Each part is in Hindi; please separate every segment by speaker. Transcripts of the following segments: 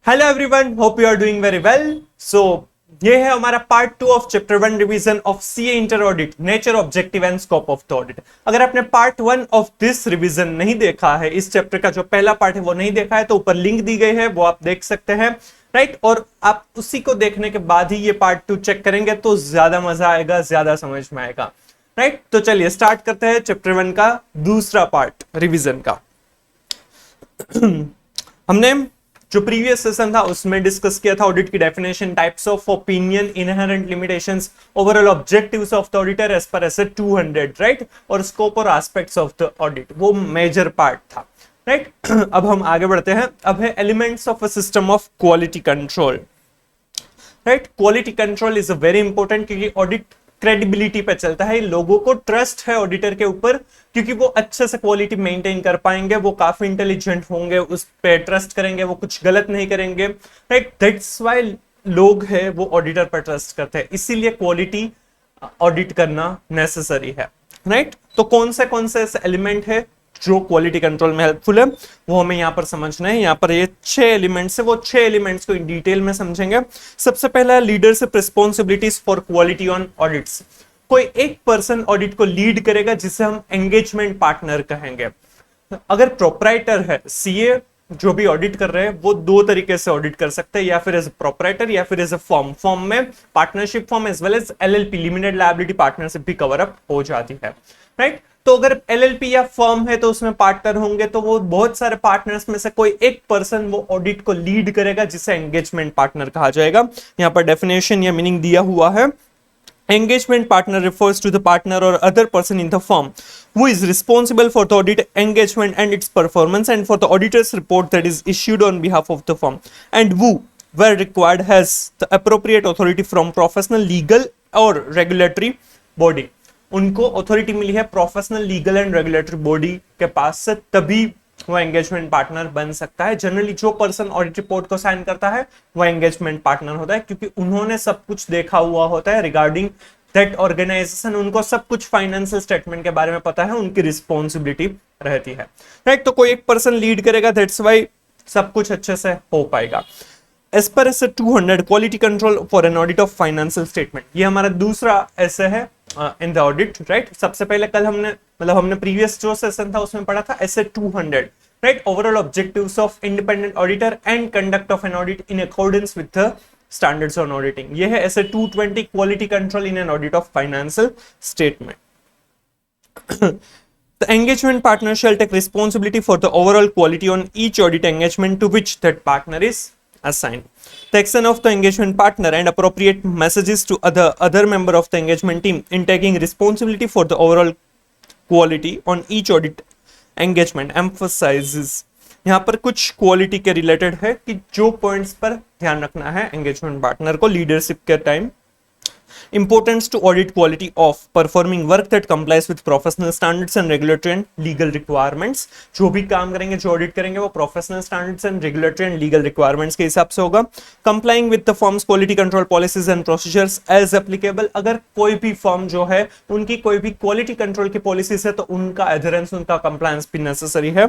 Speaker 1: Hello everyone, hope you are doing very well. So ये है हमारा part 2 of chapter 1 revision of CA inter audit, nature, objective and scope of the audit. अगर आपने पार्ट 1 ऑफ दिस रिवीजन नहीं देखा है, इस चैप्टर का जो पहला पार्ट है वो नहीं देखा है, तो ऊपर लिंक दी गई है, वो आप देख सकते हैं, राइट। और आप उसी को देखने के बाद ही ये पार्ट 2 चेक करेंगे तो ज्यादा मजा आएगा, ज्यादा समझ में आएगा, राइट। तो चलिए स्टार्ट करते हैं चैप्टर 1 का दूसरा पार्ट रिवीजन का। हमने जो प्रीवियस सेशन था उसमें डिस्कस किया था ऑडिट की definition, types of opinion, inherent limitations, overall objectives of the auditor as per S 200, right, और स्कोप और एस्पेक्ट्स ऑफ द ऑडिट, वो मेजर पार्ट था, राइट। अब हम आगे बढ़ते हैं। अब है elements of a system of quality control, right. Quality control is a very important, क्योंकि ऑडिट क्रेडिबिलिटी पे चलता है, लोगों को ट्रस्ट है ऑडिटर के ऊपर, क्योंकि वो अच्छे से क्वालिटी मेंटेन कर पाएंगे, वो काफी इंटेलिजेंट होंगे, उस पे ट्रस्ट करेंगे, वो कुछ गलत नहीं करेंगे, राइट। दैट्स व्हाई लोग हैं वो ऑडिटर पर ट्रस्ट करते हैं, इसीलिए क्वालिटी ऑडिट करना नेसेसरी है, राइट। तो कौन से ऐसे एलिमेंट है जो क्वालिटी कंट्रोल में हेल्पफुल है, वो हमें यहां पर समझना है। यहां पर ये 6 एलिमेंट्स है, वो 6 एलिमेंट्स को इन डिटेल में समझेंगे। सबसे पहला है leadership responsibilities for quality on audits. कोई एक पर्सन ऑडिट को लीड करेगा जिसे हम एंगेजमेंट पार्टनर कहेंगे। अगर प्रोप्राइटर है, सीए जो भी ऑडिट कर रहे हैं वो दो तरीके से ऑडिट कर सकते हैं, या फिर एज ए प्रोप्राइटर या फिर एज ए फॉर्म में partnership firm as well as LLP, limited liability partnership भी कवर अप हो जाती है, राइट। तो अगर एलएलपी या फर्म है तो उसमें पार्टनर होंगे, तो वो बहुत सारे पार्टनर्स में से कोई एक पर्सन वो ऑडिट को लीड करेगा जिसे एंगेजमेंट पार्टनर कहा जाएगा। यहां पर डेफिनेशन या मीनिंग दिया हुआ है। Engagement partner refers to the partner or other person in the firm who is responsible for the audit engagement and its performance and for the auditor's report that is issued on behalf of the firm, and who, where required, has the appropriate authority from professional, legal or regulatory body. उनको authority मिली है professional, legal and regulatory body के पास से, तभी वो एंगेजमेंट पार्टनर बन सकता है। जनरली जो पर्सन ऑडिट रिपोर्ट को साइन करता है वो एंगेजमेंट पार्टनर होता है, क्योंकि उन्होंने सब कुछ देखा हुआ होता है रिगार्डिंग दैट ऑर्गेनाइजेशन, उनको सब कुछ फाइनेंशियल स्टेटमेंट के बारे में पता है, उनकी रिस्पॉन्सिबिलिटी रहती है, राइट। तो कोई एक पर्सन लीड करेगा, दैट्स व्हाई सब कुछ अच्छे से हो पाएगा। As per S 200 quality control for an audit of financial statement, ये हमारा दूसरा ऐसे है इन द ऑडिट, राइट। सबसे पहले कल हमने प्रीवियस जो सेशन था उसमें पढ़ा था S 200, right, overall objectives of independent auditor and conduct of an audit in accordance with the standards on auditing. ये है S 220 quality control in an audit of financial statement. The engagement partner shall take responsibility for the overall quality on each audit engagement to which that partner is assigned. The action of the engagement partner and appropriate messages to other member of the engagement team in taking responsibility for the overall quality on each audit engagement emphasizes, यहाँ पर कुछ क्वालिटी के रिलेटेड है कि जो पॉइंट्स पर ध्यान रखना है एंगेजमेंट पार्टनर को लीडरशिप के time. Importance to audit quality of performing work that complies with professional standards and regulatory and legal requirements. जो भी काम करेंगे, जो ऑडिट करेंगे, वो professional standards and regulatory and legal requirements के हिसाब से होगा। Complying with the firm's quality control policies and procedures as applicable. अगर कोई भी फर्म जो है उनकी कोई भी क्वालिटी कंट्रोल की पॉलिसीज है तो उनका एडहेरेंस, उनका कंप्लायंस भी नेसेसरी है।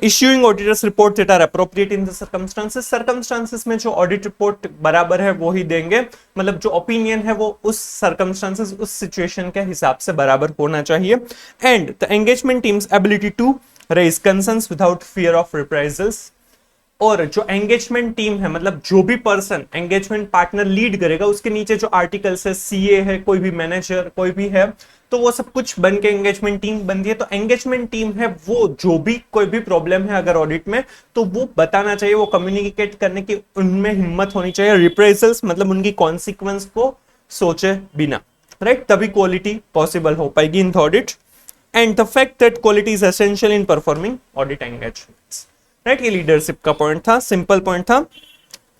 Speaker 1: Issuing auditors report that are appropriate in the circumstances. Circumstances में जो ऑडिट रिपोर्ट बराबर है वो ही देंगे, मतलब जो ओपिनियन है वो उस सर्कमस्टांसेस, उस सिचुएशन के हिसाब से बराबर होना चाहिए। And the engagement team's ability to raise concerns without fear of reprisals. और जो एंगेजमेंट टीम है, मतलब जो भी पर्सन एंगेजमेंट पार्टनर लीड करेगा, उसके नीचे जो आर्टिकल्स है, सीए है, कोई भी मैनेजर कोई भी है, तो वो सब कुछ बन के एंगेजमेंट टीम बनती है। तो एंगेजमेंट टीम है वो जो भी कोई भी प्रॉब्लम है अगर ऑडिट में, तो वो बताना चाहिए, वो कम्युनिकेट करने की उनमें हिम्मत होनी चाहिए। रिप्राइजल्स मतलब उनकी कॉन्सिक्वेंस को सोचे बिना, राइट, तभी क्वालिटी पॉसिबल हो पाएगी in the audit. And the fact that quality is essential in performing audit engagements, right. ये लीडरशिप का पॉइंट था, सिंपल पॉइंट था।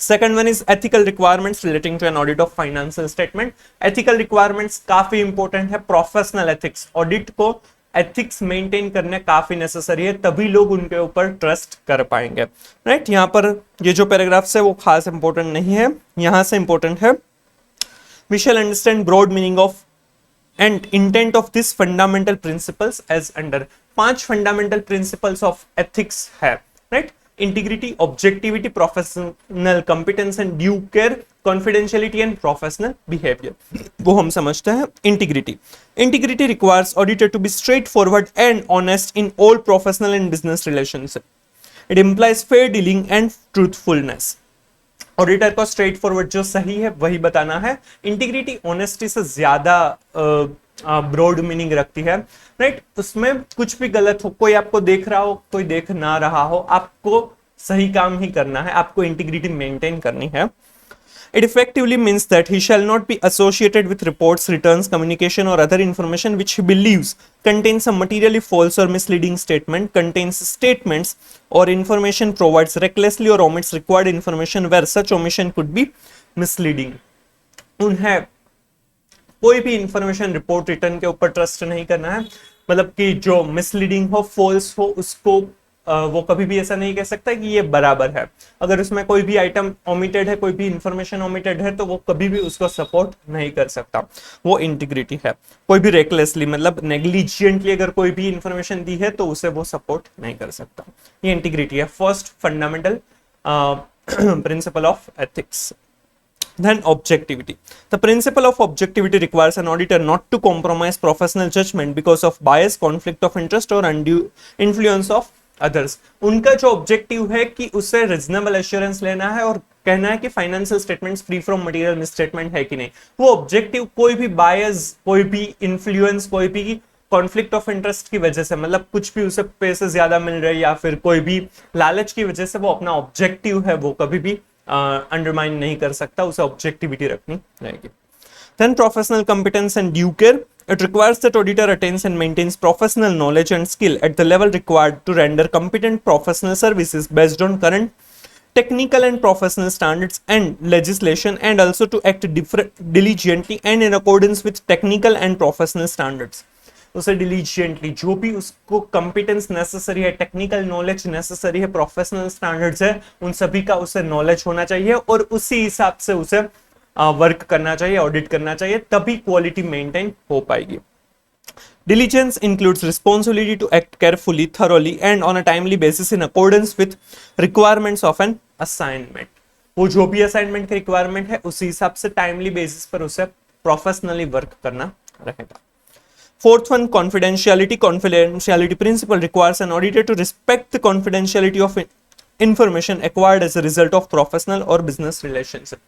Speaker 1: Second one is ethical requirements relating to an audit of financial statement. Ethical requirements काफी इंपॉर्टेंट है, प्रोफेशनल एथिक्स, ऑडिट को एथिक्स मेंटेन करने काफी नेसेसरी है, तभी लोग उनके ऊपर ट्रस्ट कर पाएंगे, राइट। यहाँ पर ये जो पैराग्राफ्स है वो खास इंपॉर्टेंट नहीं है, यहां से इंपॉर्टेंट है। We shall understand broad meaning of and intent of this fundamental principles as under। 5 fundamental principles of ethics है, right? Integrity, objectivity, professional competence and due care, confidentiality and professional behaviour, वो हम समझते हैं integrity. Integrity requires auditor to be straightforward and honest in all professional and business relationship. It implies fair dealing and truthfulness. Auditor को स्ट्रेट फॉरवर्ड जो सही है वही बताना है। इंटीग्रिटी ऑनेस्टी से ज्यादा ब्रॉड मीनिंग रखती है, राइट। उसमें कुछ भी गलत हो, कोई आपको देख रहा हो, कोई देख ना रहा हो, आपको सही काम ही करना है, आपको इंटीग्रिटी मेंटेन करनी है। It effectively means that he shall not be associated with reports, returns, communication, or other information which he believes contains some materially false or misleading statement, contains statements or information, provides recklessly or omits required information where such omission could be misleading. उन्हें कोई भी इंफॉर्मेशन, रिपोर्ट, रिटर्न के ऊपर ट्रस्ट नहीं करना है, मतलब कि जो मिसलीडिंग हो, फॉल्स हो, उसको वो कभी भी ऐसा नहीं कह सकता कि ये बराबर है। अगर उसमें कोई भी आइटम ओमिटेड है, कोई भी इंफॉर्मेशन ओमिटेड है, तो वो कभी भी उसको सपोर्ट नहीं कर सकता, वो इंटीग्रिटी है। कोई भी रेकलेसली मतलब नेग्लिजेंटली अगर कोई भी इंफॉर्मेशन दी है तो उसे वो सपोर्ट नहीं कर सकता, ये इंटीग्रिटी है। First fundamental principle of ethics. Then objectivity. The principle of objectivity requires an auditor not to compromise professional judgment because of bias, conflict of interest or undue influence of others. उनका जो ऑब्जेक्टिव है कि उसे रीजनेबल एश्योरेंस लेना है और कहना है कि financial statements free from material misstatement है कि नहीं। वो ऑब्जेक्टिव कोई भी बायस, कोई भी इन्फ्लुएंस, कोई भी कॉन्फ्लिक्ट ऑफ इंटरेस्ट की वजह से, मतलब कुछ भी उसे पैसे ज्यादा मिल रहे या फिर कोई भी लालच की वजह से वो अपना ऑब्जेक्टिव है वो कभी भी अंडरमाइन नहीं कर सकता, उसे ऑब्जेक्टिविटी रखनी रहेगी। Then professional competence and due care. It requires that auditor attains and maintains professional knowledge and skill at the level required to render competent professional services based on current technical and professional standards and legislation, and also to act diligently and in accordance with technical and professional standards. उसे डिलीजिएंटली जो भी उसको कॉम्पिटेंस नेसेसरी है, टेक्निकल नॉलेज नेसेसरी है, प्रोफेशनल स्टैंडर्ड्स है, उन सभी का उसे नॉलेज होना चाहिए और उसी हिसाब से उसे वर्क करना चाहिए, ऑडिट करना चाहिए, तभी क्वालिटी मेंटेन हो पाएगी। Diligence includes responsibility to act carefully, thoroughly and on a timely basis in accordance with requirements of an assignment. वो जो भी असाइनमेंट की रिक्वायरमेंट है उसी हिसाब से टाइमली बेसिस पर उसे प्रोफेशनली वर्क करना रहेगा। Fourth one, confidentiality. Confidentiality principle requires an auditor to respect the confidentiality of information acquired as a result of professional or business relationship.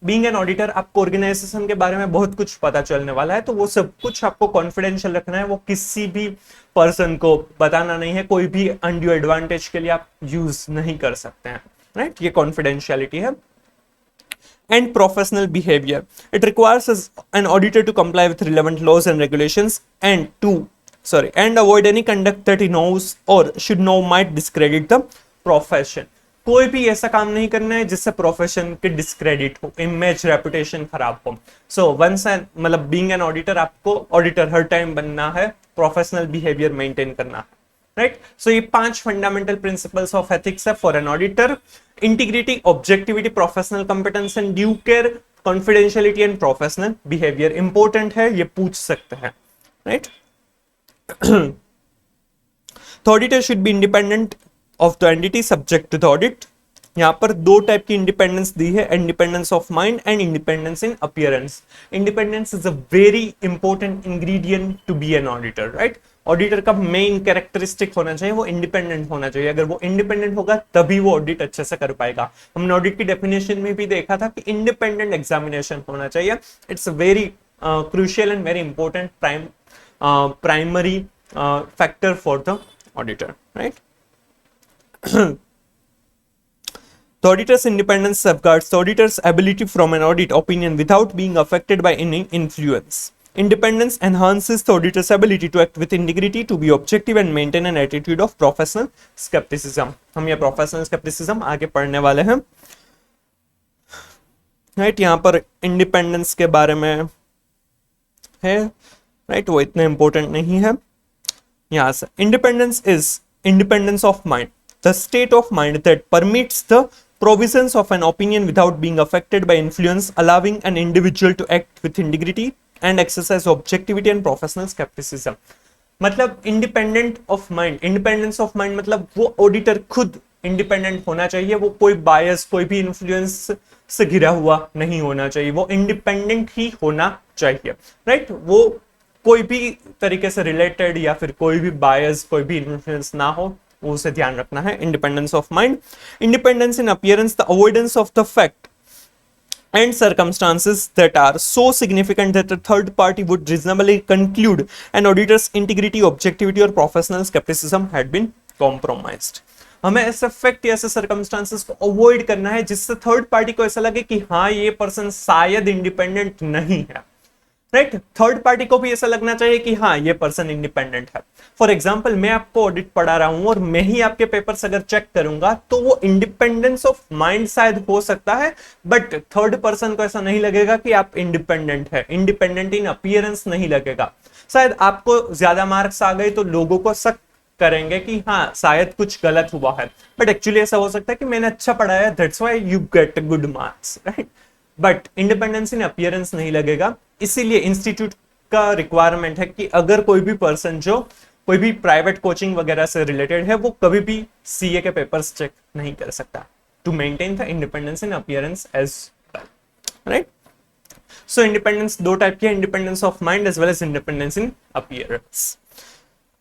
Speaker 1: Being an auditor, आपको ऑर्गेनाइजेशन के बारे में बहुत कुछ पता चलने वाला है, तो वो सब कुछ आपको कॉन्फिडेंशियल रखना है, वो किसी भी पर्सन को बताना नहीं है, कोई भी अनड्यू एडवांटेज के लिए आप यूज नहीं कर सकते हैं, राइट। ये कॉन्फिडेंशियलिटी है। And professional behavior. It requires an auditor to comply with relevant laws and regulations and avoid any conduct that he knows or should know might discredit the profession. कोई भी ऐसा काम नहीं करना है जिससे प्रोफेशन के डिस्क्रेडिट हो, इमेज, रेपुटेशन खराब हो। सो वंस एंड मतलब बीइंग एन ऑडिटर, आपको ऑडिटर हर टाइम बनना है, प्रोफेशनल बिहेवियर मेंटेन करना है, राइट। सो ये 5 फंडामेंटल प्रिंसिपल्स ऑफ एथिक्स है for an auditor. Integrity, objectivity, professional competence and due care, confidentiality and professional behaviour. Important है, ये पूछ सकते हैं, right. The auditor should be independent of the entity subject to the audit. यहाँ पर 2 टाइप की इंडिपेंडेंस दी है, independence of mind and independence in appearance. Independence is a very important ingredient to be an auditor, right. Auditor का मेन कैरेक्टरिस्टिक होना चाहिए, वो इंडिपेंडेंट होना चाहिए। अगर वो इंडिपेंडेंट होगा तभी वो ऑडिट अच्छे से कर पाएगा। हमने ऑडिट की डेफिनेशन में भी देखा था कि इंडिपेंडेंट एग्जामिनेशन होना चाहिए। It's very crucial and very important primary factor for the auditor, right. The auditor's independence safeguards the auditor's ability from an audit opinion without being affected by any influence. Independence enhances the auditor's ability to act with integrity, to be objective and maintain an attitude of professional skepticism. हम ये professional skepticism आगे पढ़ने वाले हैं, राइट। यहाँ पर इंडिपेंडेंस के बारे में है, राइट, वो इतना इंपॉर्टेंट नहीं है। यहाँ से independence is independence of mind, the state of mind that permits the provisions of an opinion without being affected by influence, allowing an individual to act with integrity and exercise objectivity and professional skepticism. मतलब independent of mind, independence of mind मतलब वो ऑडिटर खुद इंडिपेंडेंट होना चाहिए, वो कोई बायस, कोई भी इन्फ्लुएंस से घिरा हुआ नहीं होना चाहिए, वो इंडिपेंडेंट ही होना चाहिए, राइट। वो कोई भी तरीके से रिलेटेड या फिर कोई भी बायस, कोई भी इन्फ्लुएंस ना हो, वो उसे ध्यान रखना है। Independence of mind, independence in appearance, the avoidance of the fact and circumstances that are so significant that a third party would reasonably conclude an auditor's integrity, objectivity or professional skepticism had been compromised. हमें ऐसे फैक्ट या ऐसे सर्कमस्टांसेस को अवॉइड करना है जिससे थर्ड पार्टी को ऐसा लगे कि हाँ ये पर्सन शायद इंडिपेंडेंट नहीं है, राइट। थर्ड पार्टी को भी ऐसा लगना चाहिए कि हाँ ये पर्सन इंडिपेंडेंट है। फॉर एग्जाम्पल, मैं आपको ऑडिट पढ़ा रहा हूं और मैं ही आपके पेपर्स अगर चेक करूंगा तो वो इंडिपेंडेंस ऑफ माइंड शायद हो सकता है, बट थर्ड पर्सन को ऐसा नहीं लगेगा कि आप इंडिपेंडेंट है, इंडिपेंडेंट इन अपीयरेंस नहीं लगेगा। शायद आपको ज्यादा मार्क्स आ गए तो लोगों को शक करेंगे कि हाँ शायद कुछ गलत हुआ है, बट एक्चुअली ऐसा हो सकता है कि मैंने अच्छा पढ़ाया, that's why you get good marks, right. But independence in appearance नहीं लगेगा। इसीलिए इंस्टीट्यूट का रिक्वायरमेंट है कि अगर कोई भी पर्सन जो कोई भी प्राइवेट कोचिंग वगैरह से रिलेटेड है, वो कभी भी सीए के पेपर्स चेक नहीं कर सकता, to maintain the independence in appearance as well, right. So independence दो टाइप की है, independence of mind as well as independence in appearance.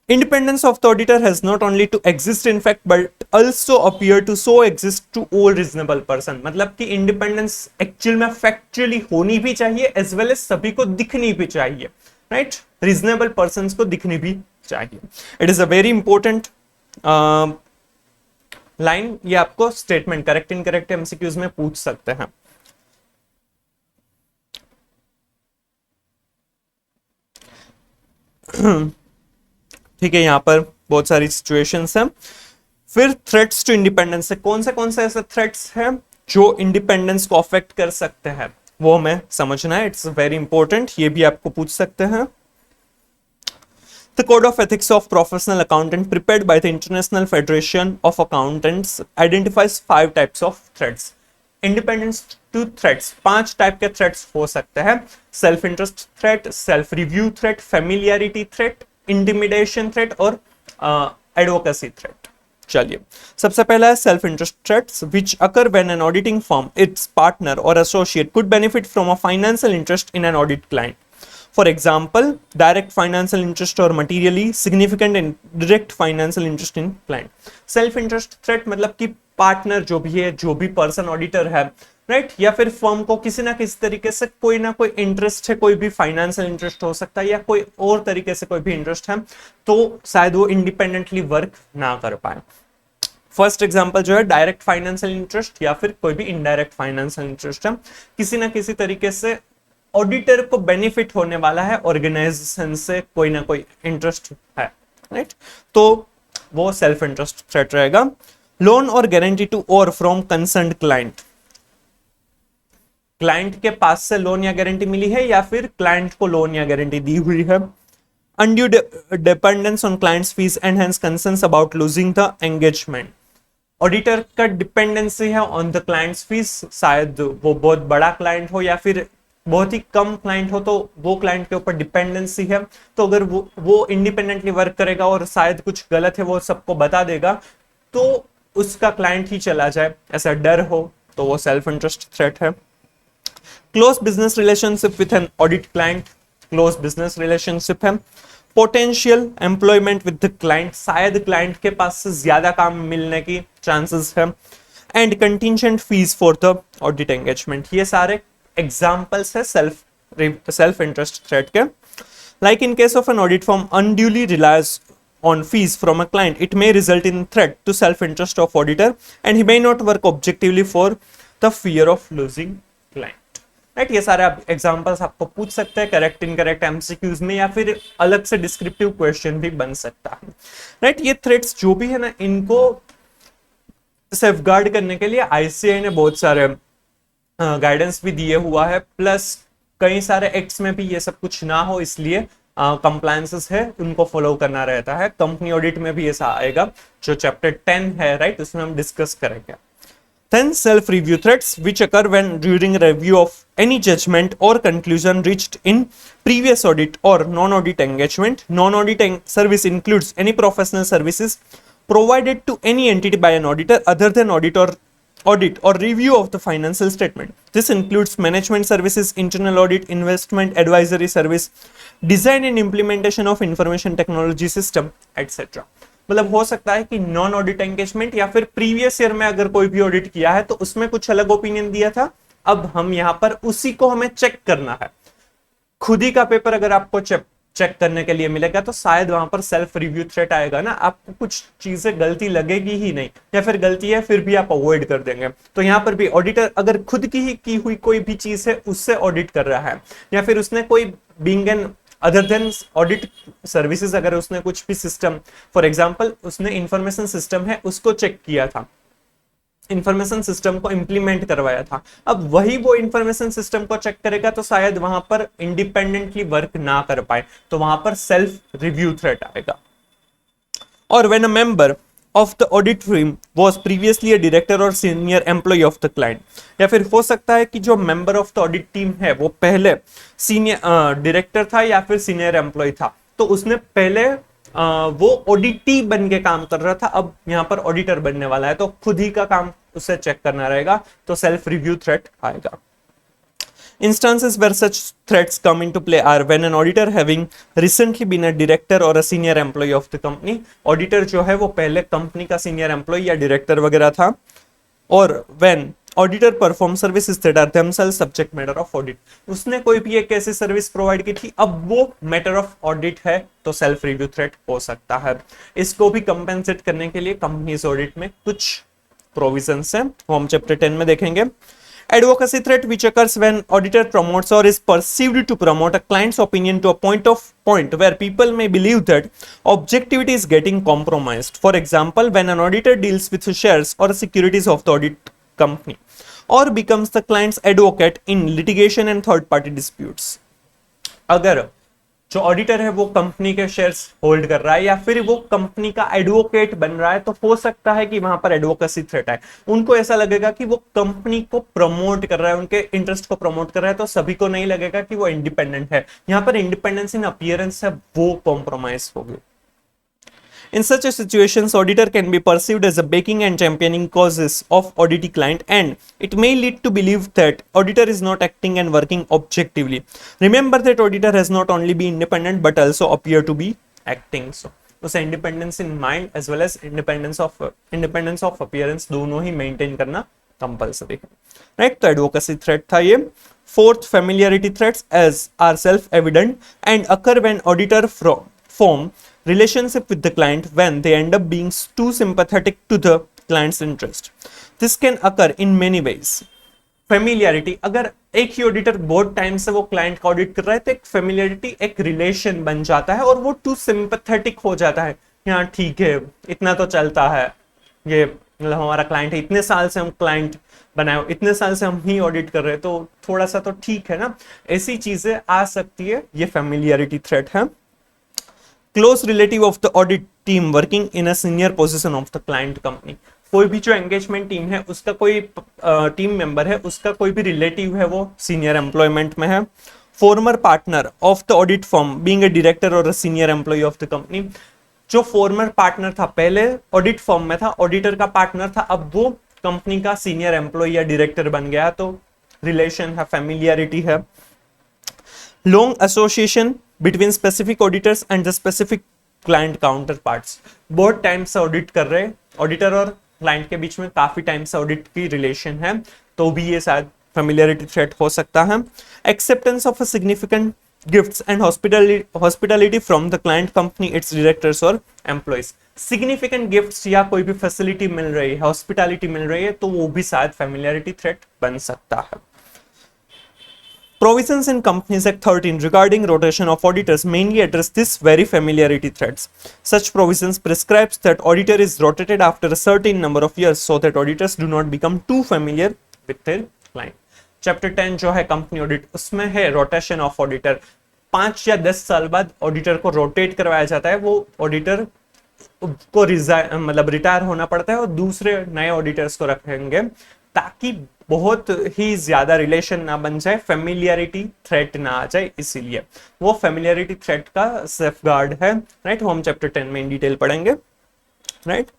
Speaker 1: Independence of the auditor has not only to exist in fact but also appear to so exist to all reasonable person। मतलब कि इंडिपेंडेंस एक्चुअल में फैक्चुअली होनी भी चाहिए एज वेल एज सभी को दिखनी भी चाहिए, राइट। रीजनेबल पर्संस को दिखनी भी चाहिए। It is a very important line. ये आपको स्टेटमेंट करेक्ट इनकरेक्ट एमसीक्यूज में पूछ सकते हैं। ठीक है, यहां पर बहुत सारी सिचुएशंस हैं। फिर थ्रेट्स टू इंडिपेंडेंस से कौन से ऐसे थ्रेट्स हैं जो इंडिपेंडेंस को अफेक्ट कर सकते हैं, वो हमें समझना है। इट्स वेरी इंपॉर्टेंट, ये भी आपको पूछ सकते हैं। The Code of Ethics of Professional Accountant prepared by the International Federation of Accountants identifies 5 types of threats. Independence to threats, 5 type के थ्रेट्स हो सकते हैं। Self interest threat, self review threat, familiarity threat, intimidation threat और एडवोकेसी थ्रेट। चलिए, सबसे पहला है self interest threats which occur when an auditing firm, its partner और associate could benefit from a financial interest in an audit client. For example, direct financial interest और materially significant and direct financial interest in client. Self interest threat मतलब कि पार्टनर जो भी है, जो भी पर्सन ऑडिटर है, राइट, या फिर फर्म को किसी ना किसी तरीके से कोई ना कोई इंटरेस्ट है, कोई भी फाइनेंशियल इंटरेस्ट हो सकता है या कोई और तरीके से कोई भी इंटरेस्ट है, तो शायद वो इंडिपेंडेंटली वर्क ना कर पाए। फर्स्ट एग्जांपल जो है डायरेक्ट फाइनेंशियल इंटरेस्ट या फिर कोई भी इनडायरेक्ट फाइनेंशियल इंटरेस्ट है, किसी ना किसी तरीके से ऑडिटर को बेनिफिट होने वाला है, ऑर्गेनाइजेशन से कोई ना कोई इंटरेस्ट है, राइट, तो वो सेल्फ इंटरेस्ट थ्रेट रहेगा। लोन और गारंटी टू और फ्रॉम कंसर्न्ड क्लाइंट, क्लाइंट के पास से लोन या गारंटी मिली है या फिर क्लाइंट को लोन या गारंटी दी हुई है। Undue dependence on clients fees and hence concerns about losing the engagement, auditor का डिपेंडेंसी है ऑन द क्लाइंट्स फीस, शायद वो बहुत बड़ा क्लाइंट हो या फिर बहुत ही कम क्लाइंट हो, तो वो क्लाइंट के ऊपर डिपेंडेंसी है, तो अगर वो इंडिपेंडेंटली वर्क करेगा और शायद कुछ गलत है वो सबको बता देगा, तो उसका क्लाइंट ही चला जाए, ऐसा डर हो, तो वो सेल्फ इंटरेस्ट थ्रेट है। Close business relationship with an audit client, close business relationship है। Potential employment with the client, शायद क्लाइंट के पास से ज्यादा काम मिलने की चांसेस है। And contingent fees for the audit engagement, ये सारे एग्जाम्पल्स है सेल्फ इंटरेस्ट थ्रेट के। Like in case of an audit firm unduly relies on fees from a client, it may result in threat to self-interest of auditor and he may not work objectively for the fear of losing client, right। ये सारे एग्जांपल्स आपको पूछ सकते हैं करेक्ट इनकरेक्ट एमसीक्यूज में या फिर अलग से डिस्क्रिप्टिव क्वेश्चन भी बन सकता है, राइट। ये थ्रेट्स जो भी है ना, इनको सेफगार्ड करने के लिए आईसीआई ने बहुत सारे गाइडेंस भी दिए हुआ है, प्लस कई सारे एक्ट्स में भी ये सब कुछ ना हो इसलिए कंप्लायंसेस है उनको फॉलो करना रहता है। कंपनी ऑडिट में भी ऐसा आएगा जो चैप्टर 10 है, राइट, उसमें हम डिस्कस करेंगे। Then self-review threats which occur when during review of any judgment or conclusion reached in previous audit or non-audit engagement. Non-audit service includes any professional services provided to any entity by an auditor other than audit or review of the financial statement. This includes management services, internal audit, investment advisory service, design and implementation of information technology system, etc. मतलब हो सकता है कि नॉन ऑडिट एंगेजमेंट या फिर प्रीवियस ईयर में अगर कोई भी ऑडिट किया है तो उसमें कुछ अलग ओपिनियन दिया था, अब हम यहां पर उसी को हमें चेक करना है। खुद ही का पेपर अगर आपको चेक करने के लिए मिलेगा तो शायद वहां पर सेल्फ रिव्यू थ्रेट आएगा ना, आपको कुछ चीजें गलती लगेगी ही नहीं, या फिर गलती है फिर भी आप अवॉइड कर देंगे। तो यहाँ पर भी ऑडिटर अगर खुद की ही की हुई कोई भी चीज है उससे ऑडिट कर रहा है, या फिर उसने कोई being an other than audit services अगर उसने कुछ भी सिस्टम, फॉर एग्जाम्पल उसने इंफॉर्मेशन सिस्टम है उसको चेक किया था, इंफॉर्मेशन सिस्टम को इंप्लीमेंट करवाया था, अब वही वो इंफॉर्मेशन सिस्टम को चेक करेगा तो शायद वहां पर इंडिपेंडेंटली वर्क ना कर पाए, तो वहां पर सेल्फ रिव्यू थ्रेट आएगा। और when a member of the audit team was previously a director और senior employee of the client, या फिर हो सकता है कि जो member of the audit team है वो पहले सीनियर डायरेक्टर था या फिर सीनियर एम्प्लॉय था, तो उसने पहले वो ऑडिटी बन के काम कर रहा था, अब यहाँ पर ऑडिटर बनने वाला है तो खुद ही का काम उसे चेक करना रहेगा, तो सेल्फ रिव्यू थ्रेट आएगा। Instances where such threats come into play are when an auditor having recently been a director or a senior employee of the company, auditor जो है वो पहले कंपनी का सीनियर एम्प्लॉय या डायरेक्टर वगैरह था, और when auditor perform services that are themselves subject matter of audit, उसने कोई भी एक ऐसी सर्विस प्रोवाइड की थी अब वो मैटर ऑफ ऑडिट है तो सेल्फ रिव्यू थ्रेट हो सकता है। इसको भी कंपेंसेट करने के लिए कंपनीज ऑडिट में कुछ प्रोविजंस हैं, वो हम चैप्टर 10 में देखेंगे। Advocacy threat which occurs when auditor promotes or is perceived to promote a client's opinion to a point where people may believe that objectivity is getting compromised. For example, when an auditor deals with shares or securities of the audit company or becomes the client's advocate in litigation and third party disputes. अगर जो ऑडिटर है वो कंपनी के शेयर्स होल्ड कर रहा है या फिर वो कंपनी का एडवोकेट बन रहा है तो हो सकता है कि वहां पर एडवोकेसी थ्रेट आए, उनको ऐसा लगेगा कि वो कंपनी को प्रमोट कर रहा है, उनके इंटरेस्ट को प्रमोट कर रहा है, तो सभी को नहीं लगेगा कि वो इंडिपेंडेंट है, यहाँ पर इंडिपेंडेंस इन अपीयरेंस है वो कॉम्प्रोमाइज होगी। In such a situations, auditor can be perceived as a backing and championing causes of auditee client, and it may lead to believe that auditor is not acting and working objectively. Remember that auditor has not only be independent but also appear to be acting. So, उसे independence in mind as well as independence of appearance दोनों ही maintain करना compulsory है, right? तो advocacy threat था ये। Fourth, familiarity threats as are self-evident and occur when auditor form relationship with the client when they end up being too sympathetic to the client's interest. This can occur in many ways. Familiarity, अगर एक ही ऑडिटर बहुत टाइम से वो क्लाइंट का ऑडिट कर रहा है तो एक फेमिलियरिटी, एक रिलेशन बन जाता है और वो टू सिंपैथेटिक हो जाता है, यहाँ ठीक है इतना तो चलता है, ये मतलब हमारा क्लाइंट है, इतने साल से हम क्लाइंट बनाए, इतने साल से हम ही ऑडिट कर रहे हैं तो थोड़ा सा तो ठीक है ना, ऐसी चीजें आ सकती है, ये फेमिलियरिटी थ्रेट है। Close relative of the audit team working in a senior position of the client company, कोई भी जो एंगेजमेंट टीम है उसका कोई टीम मेंबर है, उसका कोई भी रिलेटिव है वो सीनियर एम्प्लॉयमेंट में है। Former partner of the audit firm being a director और a senior employee of the company, जो फॉर्मर पार्टनर था पहले ऑडिट फर्म में था, ऑडिटर का पार्टनर था, अब वो कंपनी का सीनियर एम्प्लॉय या डायरेक्टर बन गया तो रिलेशन है, फेमिलियरिटी है। Long association between specific auditors and the specific client counter parts, बहुत टाइम से ऑडिट कर रहे ऑडिटर और क्लाइंट के बीच में काफी टाइम से ऑडिट की रिलेशन है तो भी ये शायद फेमिलियरिटी थ्रेट हो सकता है। Acceptance of a significant gifts and hospitality from the client company, it's directors और एम्प्लॉइज, सिग्निफिकेंट गिफ्ट्स या कोई भी फैसिलिटी मिल रही है, हॉस्पिटैलिटी मिल रही है तो वो भी शायद फेमिलियरिटी थ्रेट बन सकता है। Provisions in Companies Act 13 regarding rotation of auditors mainly address this very familiarity threats. Such provisions prescribes that auditor is rotated after a certain number of years so that auditors do not become too familiar with their client. Chapter 10 जो है कंपनी ऑडिट, उसमें है रोटेशन ऑफ ऑडिटर, 5 या 10 साल बाद ऑडिटर को रोटेट करवाया जाता है, वो ऑडिटर को मतलब रिटायर होना पड़ता है और दूसरे नए ऑडिटर्स को रखेंगे ताकि बहुत ही ज्यादा रिलेशन ना बन जाए, फेमिलियरिटी थ्रेट ना आ जाए, इसीलिए वो फेमिलियरिटी थ्रेट का सेफगार्ड है, राइट? वो हम चैप्टर 10 में इन डिटेल पढ़ेंगे, right?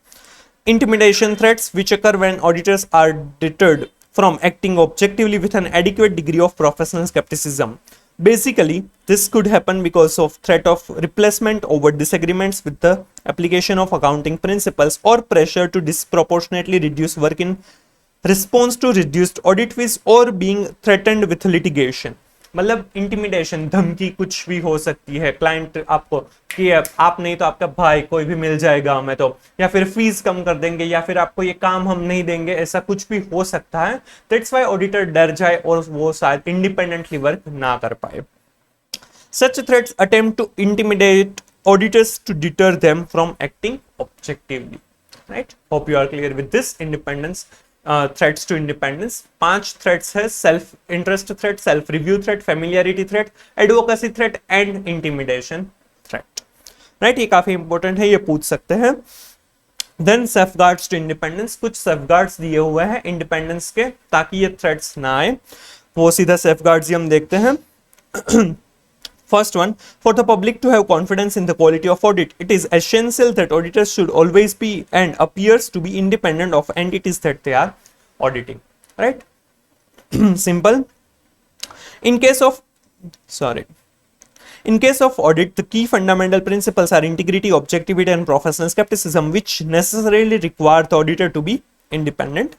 Speaker 1: intimidation threats which occur when auditors are deterred from acting objectively with an adequate degree of professional skepticism. Basically, this could happen because of threat of replacement over disagreements with the application of accounting principles or pressure to disproportionately reduce work in response to reduced audit fees or being threatened with litigation. मतलब इंटिमिडेशन, धमकी कुछ भी हो सकती है क्लाइंट आपको कि आप नहीं तो आपका भाई कोई भी मिल जाएगा हमें तो, या फिर फीस कम कर देंगे, या फिर आपको ये काम हम नहीं देंगे, ऐसा कुछ भी हो सकता है. दैट्स व्हाई ऑडिटर डर जाए और वो शायद इंडिपेंडेंटली वर्क ना कर पाए. Such threats attempt to intimidate auditors to deter them from acting objectively. Right? Hope you are clear with this independence. Threats to independence. 5 threats है: self interest threat, self review threat, familiarity threat, advocacy threat and intimidation threat. Right? ये काफी इंपॉर्टेंट है, ये पूछ सकते हैं. Then safeguards to independence. कुछ safeguards दिए हुए हैं इंडिपेंडेंस के ताकि ये threats ना आए. वो सीधा safeguards ही हम देखते हैं. First one, for the public to have confidence in the quality of audit, it is essential that auditors should always be and appears to be independent of entities that they are auditing. Right? Simple. In case of audit, the key fundamental principles are integrity, objectivity, and professional skepticism, which necessarily require the auditor to be independent.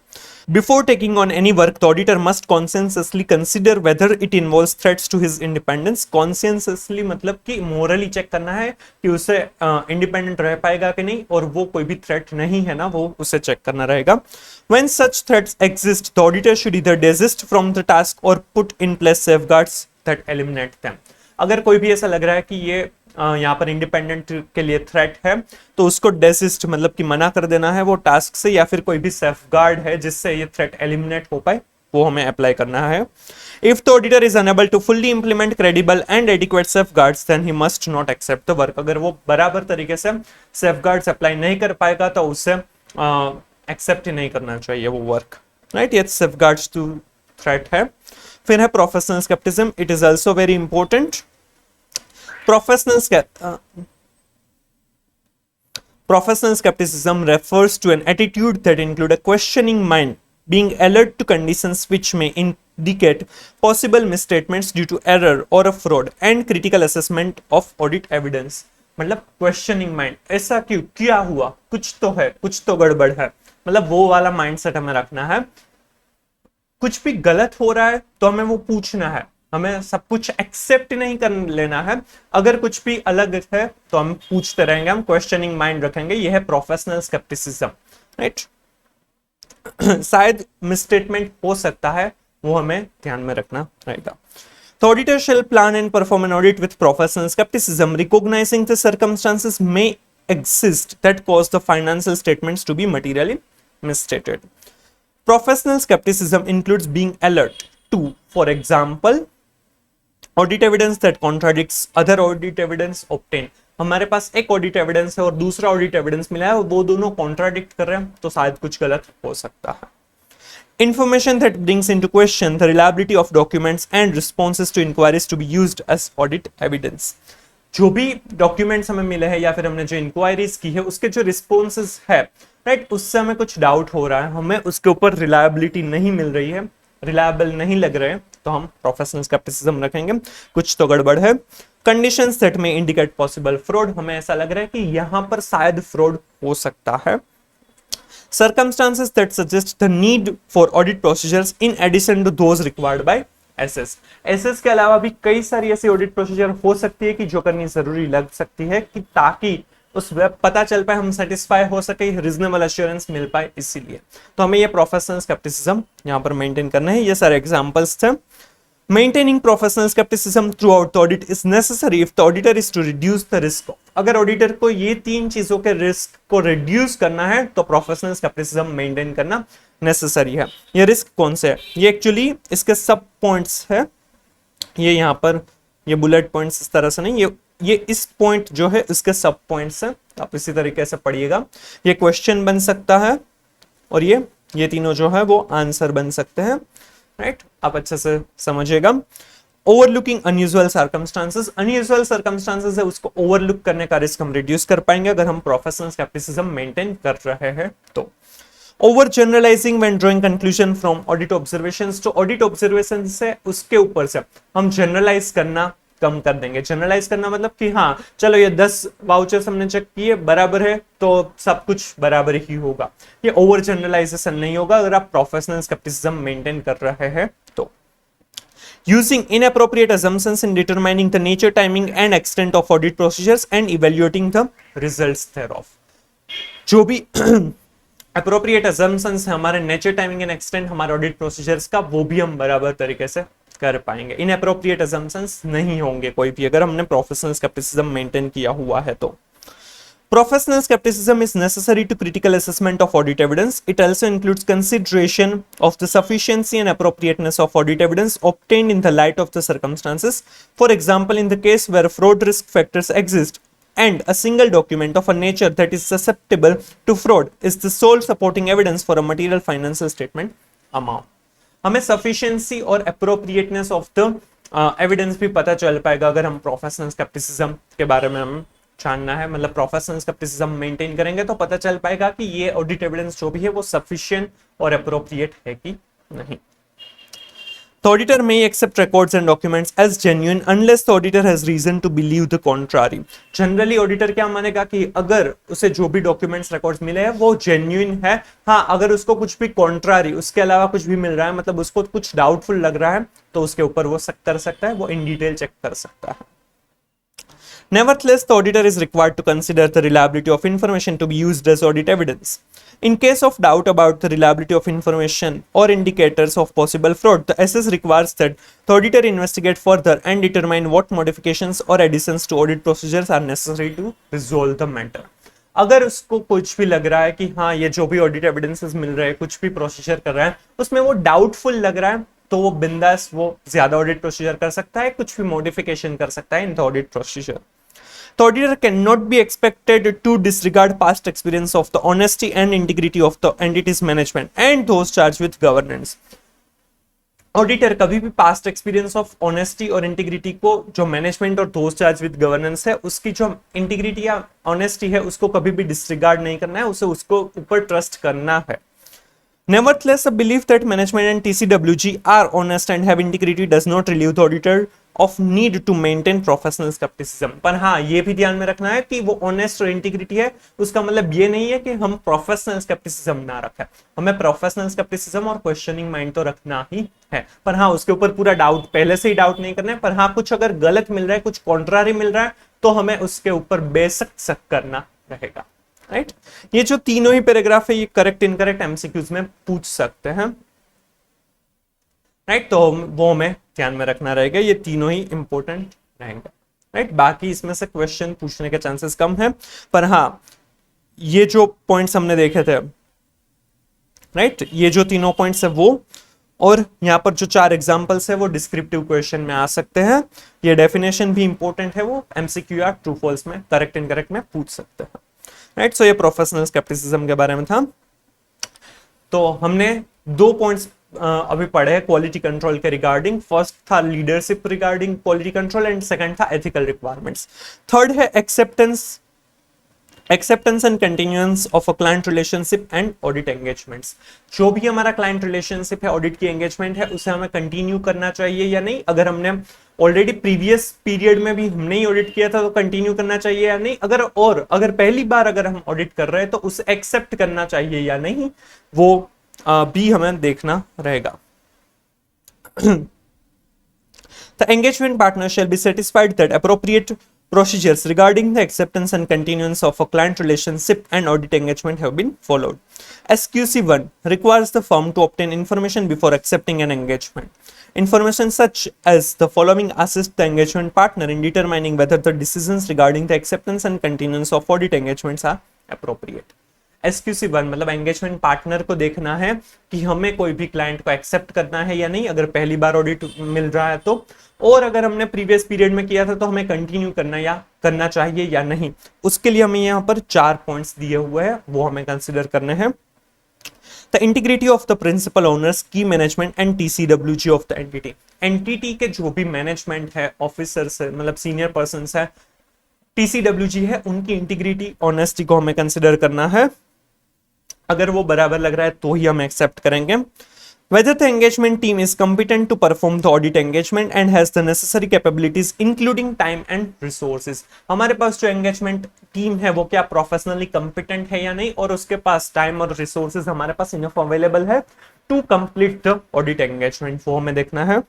Speaker 1: Before taking on any work, the auditor must conscientiously consider whether it involves threats to his independence. Conscientiously मतलब कि morally check करना है कि उसे independent रह पाएगा कि नहीं, और वो कोई भी threat नहीं है ना, वो उसे check करना रहेगा. When such threats exist, the auditor should either desist from the task or put in place safeguards that eliminate them. अगर कोई भी ऐसा लग रहा है कि ये यहाँ पर इंडिपेंडेंट के लिए थ्रेट है, तो उसको डेसिस्ट मतलब कि मना कर देना है वो टास्क से, या फिर कोई भी सेफगार्ड है जिससे ये थ्रेट एलिमिनेट हो पाए, वो हमें अप्लाई करना है. If the auditor is unable to fully implement credible and adequate safeguards, then he must not accept the work. अगर वो बराबर तरीके से सेफगार्ड्स अप्लाई नहीं कर पाएगा तो उसे एक्सेप्ट ही नहीं करना चाहिए वो वर्क. राइट? ये सेफगार्ड्स टू थ्रेट है. फिर है professional scepticism. It is also very important. Professional skepticism refers to an attitude that includes a questioning mind, being alert to conditions which may indicate possible misstatements due to error or a fraud, and critical assessment of audit evidence. मतलब questioning mind, ऐसा क्यों, क्या हुआ, कुछ तो है, कुछ तो गड़बड़ है, मतलब वो वाला माइंडसेट हमें रखना है. कुछ भी गलत हो रहा है तो हमें वो पूछना है, हमें सब कुछ एक्सेप्ट नहीं कर लेना है. अगर कुछ भी अलग है तो हम पूछते रहेंगे, हम क्वेश्चनिंग माइंड रखेंगे. यह है प्रोफेशनल स्केप्टिसिज्म. राइट? शायद मिसस्टेटमेंट हो सकता है, वो हमें ध्यान में रखना रहेगा. The auditor shall plan and perform an audit with professional skepticism, recognizing the circumstances may exist that cause the financial statements to be materially misstated. Professional skepticism includes being alert to, for example, audit evidence that contradicts other audit evidence obtain. हमारे पास एक ऑडिट एविडेंस है और दूसरा ऑडिट एविडेंस मिला है, वो दोनों कॉन्ट्राडिक्ट कर रहे हैं, तो शायद कुछ गलत हो सकता है. Information that brings into question the reliability of documents and responses to inquiries to be used as audit evidence. जो भी डॉक्यूमेंट्स हमें मिले हैं या फिर हमने जो इंक्वायरीज की है उसके जो रिस्पॉन्सेज है, राइट, उससे हमें कुछ डाउट हो रहा है, हमें उसके ऊपर रिलायबिलिटी नहीं मिल रही है, रिलायबल नहीं लग रहे हैं, तो हम प्रोफेशनल स्केप्टिसिज्म रखेंगे. कुछ तो गड़बड़ है. कंडीशंस दैट में इंडिकेट पॉसिबल फ्रॉड, हमें ऐसा लग रहा है कि यहां पर शायद फ्रॉड हो सकता है. Circumstances that suggest the need for audit procedures in addition to those required by SS. SS के अलावा भी कई सारी ऐसी ऑडिट प्रोसीजर हो सकती है कि जो करनी जरूरी लग सकती है, कि ताकि उस पता चल पाए, हम सेटिस्फाई हो सके, रीजनेबल एश्योरेंस मिल पाए. इसीलिए तो हमें ये प्रोफेशनल स्केप्टिसिज्म यहाँ पर मेंटेन करना है. ये सारे एग्जांपल्स थे. Maintaining professional scepticism throughout the audit is necessary if the auditor is to reduce the risk. अगर ऑडिटर को ये 3 चीजों के रिस्क को रिड्यूस करना है तो प्रोफेशनल स्केप्टिसिज्म मेंटेन करना नेसेसरी है. ये रिस्क कौन से है, ये एक्चुअली इसके सब पॉइंट्स है. ये यहाँ पर ये बुलेट पॉइंट्स इस तरह से नहीं, ये इस पॉइंट जो है इसके सब पॉइंट्स हैं, आप इसी तरीके से पढ़िएगा. ये क्वेश्चन बन सकता है और ये तीनों जो है वो आंसर बन सकते हैं. राइट? आप अच्छे से समझिएगा. Overlooking unusual circumstances, unusual circumstances है उसको ओवरलुक करने का रिस्क हम रिड्यूस कर पाएंगे अगर हम प्रोफेशनल स्केप्टिसिज्म मेंटेन कर रहे हैं तो। Over generalising when drawing conclusion from audit observations, तो ऑडिट ऑब्जर्वेशन से उसके ऊपर से हम जनरलाइज करना कम कर देंगे। जनरलाइज करना मतलब कि हाँ चलो ये 10 वाउचर्स हमने चेक किए बराबर है तो सब कुछ बराबर ही होगा, ये ओवर जनरलाइजेशन नहीं होगा अगर आप प्रोफेशनल स्केप्टिसिज्म मेंटेन कर रहे हैं तो। Using inappropriate assumptions in determining the nature, timing and extent of audit procedures and evaluating the results thereof, जो भी appropriate assumptions है हमारे nature, timing and extent हमारे audit procedures का, वो भी हम बराबर तरीके से कर पाएंगे। inappropriate assumptions नहीं होंगे कोई भी अगर हमने professional skepticism maintain किया हुआ है तो। Professional skepticism is necessary to critical assessment of audit evidence. It also includes consideration of the sufficiency and appropriateness of audit evidence obtained in the light of the circumstances. For example, in the case where fraud risk factors exist and a single document of a nature that is susceptible to fraud is the sole supporting evidence for a material financial statement amount. हमें sufficiency और appropriateness of the evidence भी पता चल पाएगा अगर हम professional skepticism के बारे में हम जानना है, मतलब प्रोफेशनल स्केप्टिसिज्म मेंटेन करेंगे तो पता चल पाएगा कि ये ऑडिट एविडेंस जो भी है वो सफिशिएंट और एप्रोप्रिएट है कि नहीं। The auditor may accept records and documents as genuine unless the auditor has reason to believe the contrary. Generally auditor क्या मानेगा कि अगर उसे जो भी डॉक्यूमेंट्स रिकॉर्ड्स मिले हैं वो जेन्युइन है, हाँ अगर उसको कुछ भी कॉन्ट्रारी उसके अलावा कुछ भी मिल रहा है मतलब उसको कुछ डाउटफुल लग रहा है तो उसके ऊपर वो कर सकता है, वो इन डिटेल चेक कर सकता है। Nevertheless, the auditor is required to consider the reliability of information to be used as audit evidence. In case of doubt about the reliability of information or indicators of possible fraud, the SS requires that the auditor investigate further and determine what modifications or additions to audit procedures are necessary to resolve the matter. अगर उसको कुछ भी लग रहा है कि हाँ ये जो भी ऑडिट एविडेंसेस मिल रहे हैं कुछ भी प्रोसीजर कर रहा है उसमें वो डाउटफुल लग रहा है तो वो बिंदास वो ज्यादा ऑडिट प्रोसीजर कर सकता है, कुछ भी मॉडिफिकेशन कर सकता है in the audit procedure. The auditor cannot be expected to disregard past experience of the honesty and integrity of the entity's management and those charged with governance. Auditor कभी भी पास्ट एक्सपीरियंस ऑफ ऑनेस्टी और इंटीग्रिटी को जो मैनेजमेंट और दोस्त चार्ज विद गवर्नेंस है उसकी जो इंटीग्रिटी या ऑनेस्टी है उसको कभी भी डिसरिगार्ड नहीं करना है, उसे उसको ऊपर ट्रस्ट करना है। Nevertheless, a belief that management and TCWG are honest and have integrity does not relieve the auditor of need to maintain professional skepticism. पर हाँ ये भी ध्यान में रखना है कि वो ऑनेस्ट और इंटीग्रिटी है उसका मतलब ये नहीं है कि हम प्रोफेशनल स्केप्टिसिज्म ना रखें, हमें प्रोफेशनल स्केप्टिसिज्म और क्वेश्चनिंग माइंड तो रखना ही है, पर हाँ उसके ऊपर पूरा डाउट पहले से ही डाउट नहीं करना है, पर हाँ कुछ अगर गलत मिल रहा है कुछ कॉन्ट्रारी मिल रहा है तो हमें उसके ऊपर बेशक शक करना रहेगा। राइट, ये जो तीनों ही पैराग्राफ है ये करेक्ट इनकरेक्ट एमसीक्यूज में पूछ सकते हैं। राइट, तो वो हमें ध्यान में रखना रहेगा, ये तीनों ही इंपॉर्टेंट रहेंगे। राइट, बाकी इसमें से क्वेश्चन पूछने के चांसेस कम है, पर हाँ ये जो पॉइंट्स हमने देखे थे, राइट, ये जो तीनों पॉइंट्स है वो, और यहाँ पर जो 4 एग्जांपल्स है वो डिस्क्रिप्टिव क्वेश्चन में आ सकते हैं। ये डेफिनेशन भी इंपॉर्टेंट है, वो एमसीक्यू या ट्रू फॉल्स में करेक्ट इनकरेक्ट में पूछ सकते हैं। राइट, सो ये प्रोफेशनल स्केप्टिसिज्म के बारे में था। तो हमने 2 पॉइंट्स अभी पढ़े हैं क्वालिटी कंट्रोल के रिगार्डिंग। फर्स्ट था leadership regarding quality control and second था एथिकल रिक्वायरमेंट्स। थर्ड है acceptance and continuance of a client relationship and audit engagements. जो भी हमारा क्लाइंट रिलेशनशिप है, ऑडिट की एंगेजमेंट है, उसे हमें कंटिन्यू करना चाहिए या नहीं। अगर हमने ऑलरेडी प्रीवियस पीरियड में भी हमने ही ऑडिट किया था तो कंटिन्यू करना चाहिए या नहीं। अगर पहली बार अगर हम ऑडिट कर रहे हैं तो उसे एक्सेप्ट करना चाहिए या नहीं, वो भी हमें देखना रहेगा। The engagement partner shall be satisfied that appropriate procedures regarding the acceptance and continuance of a client relationship and audit engagement have been followed. SQC1 requires the firm to obtain information before accepting an engagement. Information such as the following assist the engagement partner in determining whether the decisions regarding the acceptance and continuance of audit engagements are appropriate. SQC1 मतलब एंगेजमेंट पार्टनर को देखना है कि हमें कोई भी क्लाइंट को एक्सेप्ट करना है या नहीं, अगर पहली बार ऑडिट मिल रहा है तो, और अगर हमने प्रीवियस पीरियड में किया था तो हमें कंटिन्यू करना चाहिए या नहीं। उसके लिए हमें यहाँ पर 4 पॉइंट्स दिए हुए हैं, वो हमें कंसिडर करने हैं। The integrity of the principal owners, key management and TCWG of the entity. Entity के जो भी मैनेजमेंट है, ऑफिसर्स है, मतलब सीनियर पर्सन है, TCWG है, उनकी इंटीग्रिटी, ऑनेस्टी को हमें कंसिडर करना है। अगर वो बराबर लग रहा है तो ही हम एक्सेप्ट करेंगे। Whether the engagement team is competent to perform the audit engagement and has the necessary capabilities including time and resources। हमारे पास जो engagement team है वो क्या प्रोफेशनली competent है या नहीं, और उसके पास टाइम और resources हमारे पास enough available है to complete the audit engagement, वो हमें देखना है।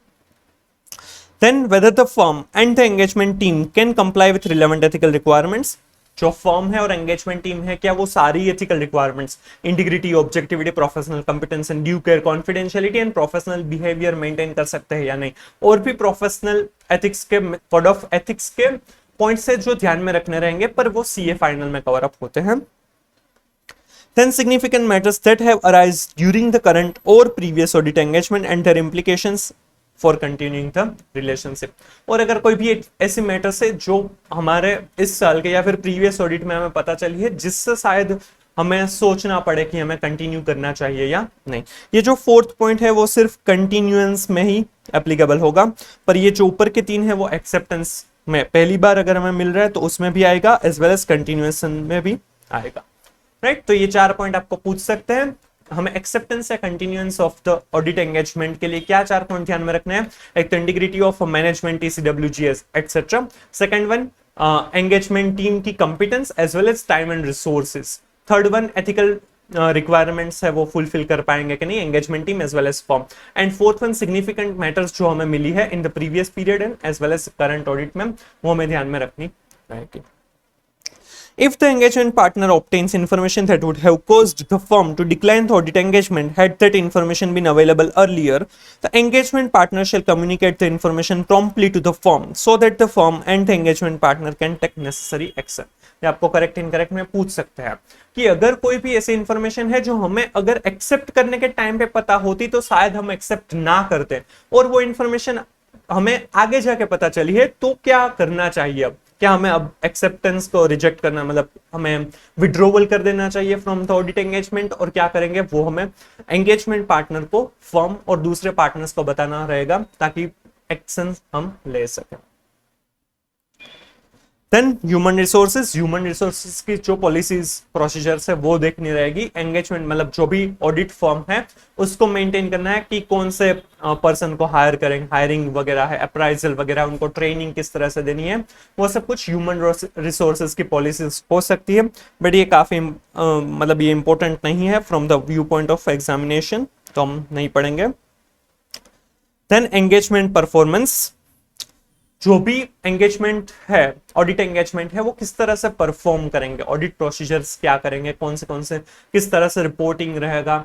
Speaker 1: Then whether the firm and the engagement team can comply with relevant ethical requirements। जो फॉर्म है और एंगेजमेंट टीम है, क्या वो सारी ethical requirements, integrity, objectivity, professional competence and due care, confidentiality and professional behaviour maintain कर सकते हैं या नहीं, और भी प्रोफेशनल एथिक्स के, कोड ऑफ एथिक्स के पॉइंट्स है जो ध्यान में रखने रहेंगे, पर वो सीए फाइनल में कवर अप होते हैं। Then significant matters that have arisen during the current or previous audit engagement and their implications for continuing the relationship. और अगर कोई भी ऐसी मैटर्स है जो हमारे इस साल के या फिर प्रीवियस ऑडिट में हमें पता चली है, जिससे शायद हमें सोचना पड़े कि हमें कंटिन्यू करना चाहिए या नहीं। ये जो फोर्थ पॉइंट है वो सिर्फ कंटिन्यूएंस में ही एप्लीकेबल होगा, पर ये जो ऊपर के तीन है वो एक्सेप्टेंस में पहली बार अगर हमें मिल रहा है तो उसमें भी आएगा, एज वेल एज कंटिन्यूएशन में भी आएगा, राइट। तो ये 4 पॉइंट आपको पूछ सकते हैं। हमें एक्सेप्टेंस या continuance of the audit engagement के लिए क्या 4 पॉइंट ध्यान में रखने हैं? एक तो integrity of management, TCWGS etcetera. Second one, engagement team की competence as well as time and resources. Third one, ethical requirements है वो फुलफिल कर पाएंगे कि नहीं engagement team as well as firm. And fourth one, significant matters जो हमें मिली है in the previous period and as well as current audit में, वो हमें ध्यान में रखनी रहेगी। If the engagement partner obtains information that would have caused the firm to decline the audit engagement had that information been available earlier, the engagement partner shall communicate the information promptly to the firm so that the firm and the engagement partner can take necessary action। ये आपको करेक्ट इनकरेक्ट में पूछ सकते हैं कि अगर कोई भी ऐसी इंफॉर्मेशन है जो हमें अगर एक्सेप्ट करने के टाइम पे पता होती तो शायद हम एक्सेप्ट ना करते, और वो इंफॉर्मेशन हमें आगे जाके पता चली है, तो क्या करना चाहिए? अब क्या हमें अब एक्सेप्टेंस को रिजेक्ट करना, मतलब हमें विड्रोवल कर देना चाहिए फ्रॉम द ऑडिट एंगेजमेंट, और क्या करेंगे वो हमें एंगेजमेंट पार्टनर को, फर्म और दूसरे पार्टनर्स को बताना रहेगा ताकि एक्शन हम ले सकें। देन ह्यूमन रिसोर्सेज की जो पॉलिसीज प्रोसीजर्स है वो देखनी रहेगी। एंगेजमेंट मतलब जो भी ऑडिट फर्म है उसको मेंटेन करना है कि कौन से पर्सन को हायर करेंगे, हायरिंग वगैरह है, अप्राइजल वगैरह, उनको ट्रेनिंग किस तरह से देनी है, वो सब कुछ ह्यूमन रिसोर्सेज की पॉलिसीज हो सकती है, बट ये काफी मतलब ये इंपॉर्टेंट नहीं है from the view point of examination, तो हम नहीं पढ़ेंगे। देन एंगेजमेंट परफॉर्मेंस, जो भी एंगेजमेंट है, ऑडिट एंगेजमेंट है, वो किस तरह से परफॉर्म करेंगे, ऑडिट प्रोसीजर्स क्या करेंगे, कौन से किस तरह से रिपोर्टिंग रहेगा,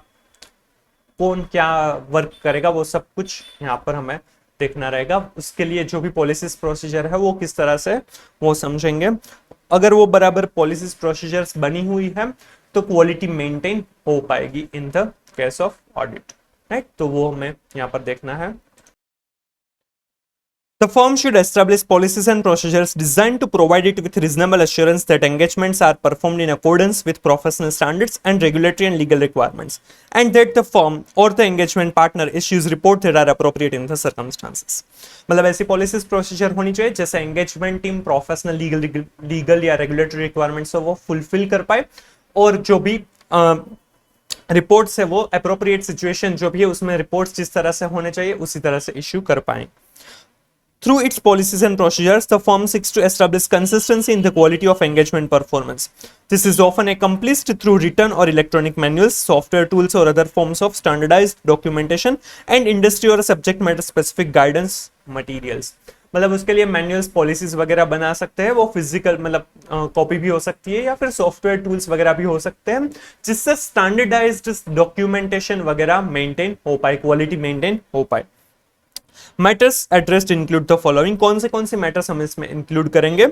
Speaker 1: कौन क्या वर्क करेगा, वो सब कुछ यहाँ पर हमें देखना रहेगा। उसके लिए जो भी पॉलिसीज प्रोसीजर है वो किस तरह से वो समझेंगे। अगर वो बराबर पॉलिसीज प्रोसीजर्स बनी हुई है तो क्वालिटी मेंटेन हो पाएगी in the case of audit, right. तो वो हमें यहाँ पर देखना है। The firm should establish policies and procedures designed to provide it with reasonable assurance that engagements are performed in accordance with professional standards and regulatory and legal requirements, and that the firm or the engagement partner issues reports that are appropriate in the circumstances। मतलब ऐसी पॉलिसीज प्रोसीजर होनी चाहिए जैसे एंगेजमेंट टीम प्रोफेशनल लीगल या रेगुलेटरी रिक्वायरमेंट्स वो फुलफिल कर पाए, और जो भी रिपोर्ट्स है वो अप्रोप्रिएट सिचुएशन जो भी है उसमें रिपोर्ट्स जिस तरह से होने चाहिए उसी तरह से इश्यू कर पाए। Through its policies and procedures, the firm seeks to establish consistency in the quality of engagement performance. This is often accomplished through written or electronic manuals, software tools, or other forms of standardized documentation and industry or subject matter specific guidance materials। मतलब उसके लिए मैनुअल्स, पॉलिसीज वगैरह बना सकते हैं, वो फिजिकल मतलब कॉपी भी हो सकती है या फिर सॉफ्टवेयर टूल्स वगैरह भी हो सकते हैं, जिससे स्टैंडर्डाइज्ड डॉक्यूमेंटेशन वगैरह मेंटेन हो पाए, क्वालिटी मेंटेन हो पाए। Matters addressed include the following, कौन से मैटर्स हम इसमें इंक्लूड करेंगे?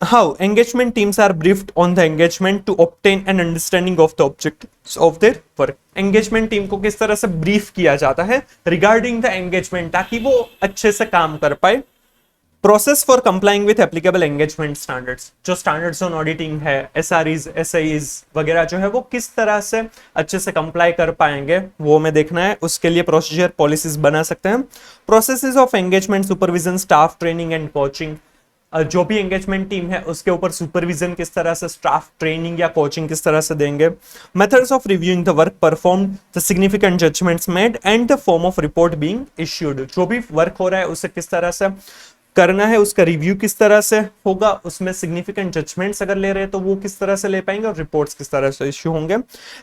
Speaker 1: How engagement teams are briefed on the engagement to obtain an understanding of the objectives of their work. Engagement team को किस तरह से ब्रीफ किया जाता है रिगार्डिंग द एंगेजमेंट ताकि वो अच्छे से काम कर पाए। Process for complying with applicable engagement standards, जो स्टैंडर्ड्स ऑन ऑडिटिंग है, एसआरईज, एसआईज वगैरह जो है वो किस तरह से अच्छे से कंप्लाई कर पाएंगे वो हमें देखना है। उसके लिए प्रोसीजर पॉलिसीज बना सकते हैं। Processes of engagement, supervision, staff training and coaching, जो भी एंगेजमेंट टीम है उसके ऊपर सुपरविजन किस तरह से, स्टाफ ट्रेनिंग या कोचिंग किस तरह से देंगे। Methods of reviewing the work perform, the significant judgements made and the form of report being issued, जो भी वर्क हो रहा है उसे किस तरह से करना है, उसका रिव्यू किस तरह से होगा, उसमें सिग्निफिकेंट जजमेंट्स अगर ले रहे हैं तो वो किस तरह से ले पाएंगे और रिपोर्ट्स किस तरह से इश्यू होंगे।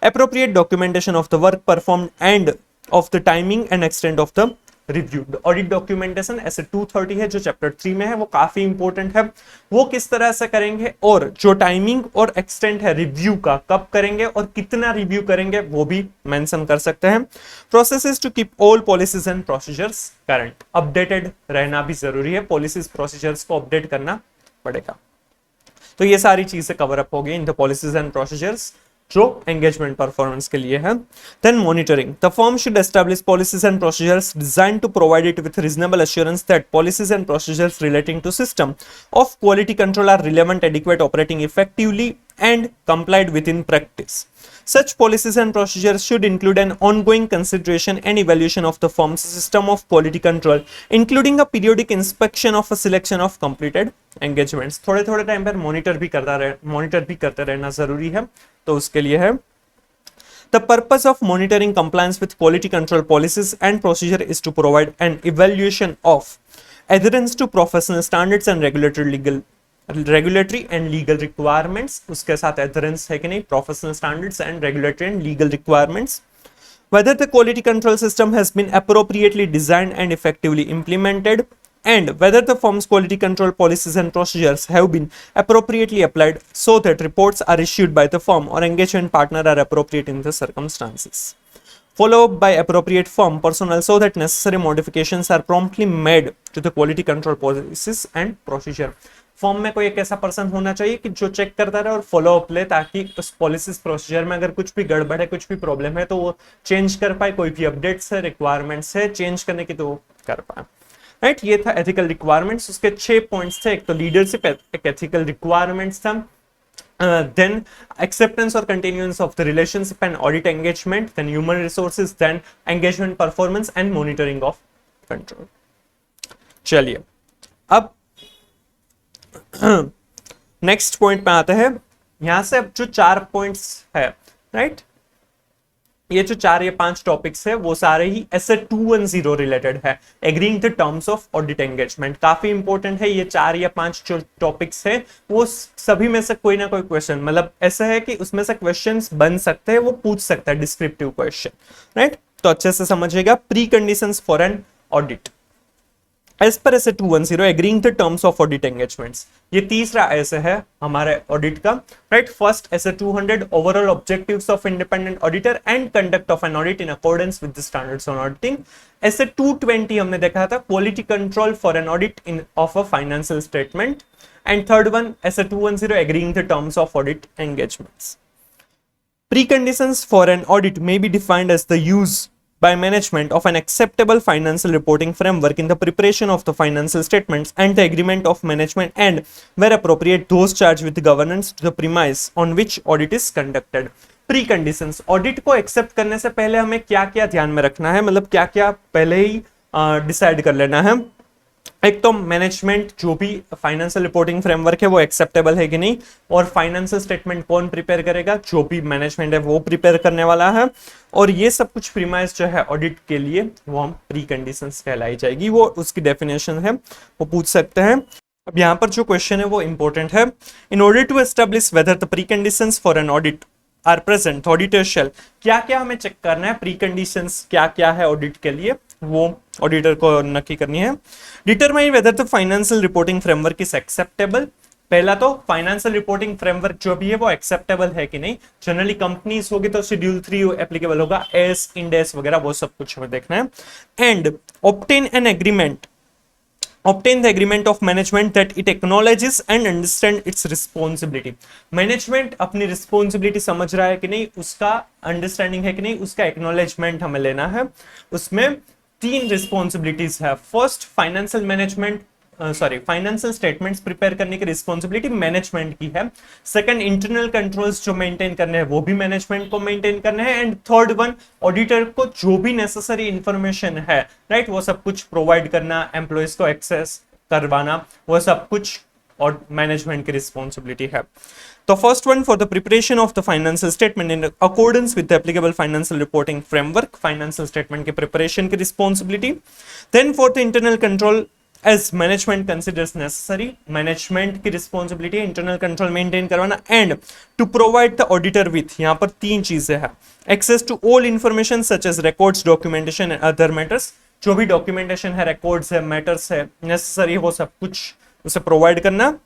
Speaker 1: Appropriate documentation of the work performed end of the timing and extent of the review. Audit documentation ऐसे 230 है जो चैप्टर 3 में है, वो काफी इंपॉर्टेंट है। वो किस तरह से करेंगे और जो टाइमिंग और एक्सटेंट है रिव्यू का, कब करेंगे और कितना रिव्यू करेंगे वो भी मेंशन कर सकते हैं। Processes to keep all policies and procedures current, updated रहना भी जरूरी है, पॉलिसीज प्रोसीजर्स को अपडेट करना पड़ेगा। तो ये सारी चीजें कवर अप हो गई in the policies and procedures जो एंगेजमेंट परफॉर्मेंस के लिए है। Then monitoring, the firm should establish policies and procedures designed to provide it with reasonable assurance that policies and procedures relating to system of quality control are relevant, adequate, operating effectively and complied with in practice. Such policies and procedures should include an ongoing consideration and evaluation of the firm's system of quality control, including a periodic inspection of a selection of completed engagements. थोड़े थोड़े टाइम पर मॉनिटर भी करते रहना जरूरी है, तो उसके लिए है। The purpose of monitoring compliance with quality control policies and procedure is to provide an evaluation of adherence to professional standards and regulatory and legal requirements, उसके साथ adherence है कि नहीं, professional standards and regulatory and legal requirements, whether the quality control system has been appropriately designed and effectively implemented, and whether the firm's quality control policies and procedures have been appropriately applied so that reports are issued by the firm or engagement partner are appropriate in the circumstances. Follow up by appropriate firm personnel so that necessary modifications are promptly made to the quality control policies and procedure. Form में कोई एक ऐसा पर्सन होना चाहिए कि जो चेक करता रहे और फॉलो अप ले, ताकि उस पॉलिसीज प्रोसीजर में अगर कुछ भी गड़बड़ है, कुछ भी प्रॉब्लम है तो वो चेंज कर पाए, कोई भी अपडेट्स है, रिक्वायरमेंट्स है चेंज करने की तो वो कर पाए। राइट, ये था एथिकल रिक्वायरमेंट्स। उसके 6 पॉइंट्स थे। एक तो लीडरशिप, एक एथिकल रिक्वायरमेंट्स था, then acceptance or continuance of the relationship and audit engagement, then human resources, then engagement performance and monitoring of control। चलिए अब नेक्स्ट पॉइंट पे आते हैं। यहां से अब जो 4 पॉइंट्स है, राइट, ये जो 4 या 5 टॉपिक्स है वो सारे ही एसए 210 रिलेटेड है, agreeing the terms of audit engagement. काफी इंपॉर्टेंट है ये 4 या 5 जो टॉपिक्स है, वो सभी में से कोई ना कोई क्वेश्चन, मतलब ऐसा है कि उसमें से क्वेश्चंस बन सकते हैं, वो पूछ सकता है डिस्क्रिप्टिव क्वेश्चन, राइट। तो अच्छे से समझिएगा। Preconditions for an audit as per SA 210, agreeing the terms of audit engagements, ये तीसरा ऐसे है हमारे ऑडिट का, right. First SA 200, overall objectives of independent auditor and conduct of an audit in accordance with the standards on auditing. SA 220 हमने देखा था, quality control for an audit in of a financial statement. And third one SA 210, agreeing the terms of audit engagements. Preconditions for an audit may be defined as the use by management of an acceptable financial reporting framework in the preparation of the financial statements and the agreement of management and, where appropriate, those charged with governance to the premise on which audit is conducted. Preconditions, audit को एक्सेप्ट करने से पहले हमें क्या क्या ध्यान में रखना है, मतलब क्या क्या पहले ही डिसाइड कर लेना है। एक तो मैनेजमेंट, जो भी फाइनेंशियल रिपोर्टिंग फ्रेमवर्क है वो एक्सेप्टेबल है कि नहीं, और फाइनेंशियल स्टेटमेंट कौन प्रिपेयर करेगा, जो भी मैनेजमेंट है वो प्रिपेयर करने वाला है। और ये सब कुछ प्रीमाइस जो है ऑडिट के लिए वो हम प्री कंडीशंस कहलाई जाएगी, वो उसकी डेफिनेशन है, वो पूछ सकते हैं। अब यहाँ पर जो क्वेश्चन है वो इंपॉर्टेंट है। In order to establish whether the preconditions for an audit are present, auditor shall, क्या क्या हमें चेक करना है, प्री कंडीशंस क्या क्या है ऑडिट के लिए, वो ऑडिटर को नक्की करनी है। Determine whether the financial reporting framework is acceptable, पहला तो फाइनेंशियल रिपोर्टिंग फ्रेमवर्क जो भी है वो एक्सेप्टेबल है कि नहीं। जनरली कंपनीज होगी तो शेड्यूल 3 एप्लीकेबल होगा, एस, इंडेस वगैरह वो सब कुछ हमें देखना है। And obtain an agreement, obtain the agreement of management that it acknowledges and understand its responsibility, management अपनी रिस्पॉन्सिबिलिटी समझ रहा है कि नहीं, उसका अंडरस्टैंडिंग है कि नहीं, उसका एक्नॉलेजमेंट हमें लेना है। उसमें 3 रिस्पॉन्सिबिलिटीज है। First, financial management financial statements prepare करने की रिस्पॉन्सिबिलिटी मैनेजमेंट की है। सेकंड, इंटरनल कंट्रोल्स जो मेंटेन करने हैं वो भी मैनेजमेंट को मेंटेन करने हैं। एंड थर्ड वन, ऑडिटर को जो भी नेसेसरी इंफॉर्मेशन है, राइट, वो सब कुछ प्रोवाइड करना, एम्प्लॉयज को एक्सेस करवाना, वो सब कुछ और मैनेजमेंट की रिस्पॉन्सिबिलिटी है। तो first one, for the preparation of the financial statement in accordance with the applicable financial reporting framework, financial statement के प्रिपरेशन की responsibility. Then for the internal control as management considers necessary, management की रिस्पॉन्सिबिलिटी है इंटरनल कंट्रोल मेंटेन करवाना। And to provide the auditor with, यहां पर तीन चीजें हैं, access to all information such as records, documentation and other matters, जो भी डॉक्यूमेंटेशन है, रिकॉर्ड्स है, मैटर्स है, नेसेसरी है, वो सब कुछ उसे प्रोवाइड करना।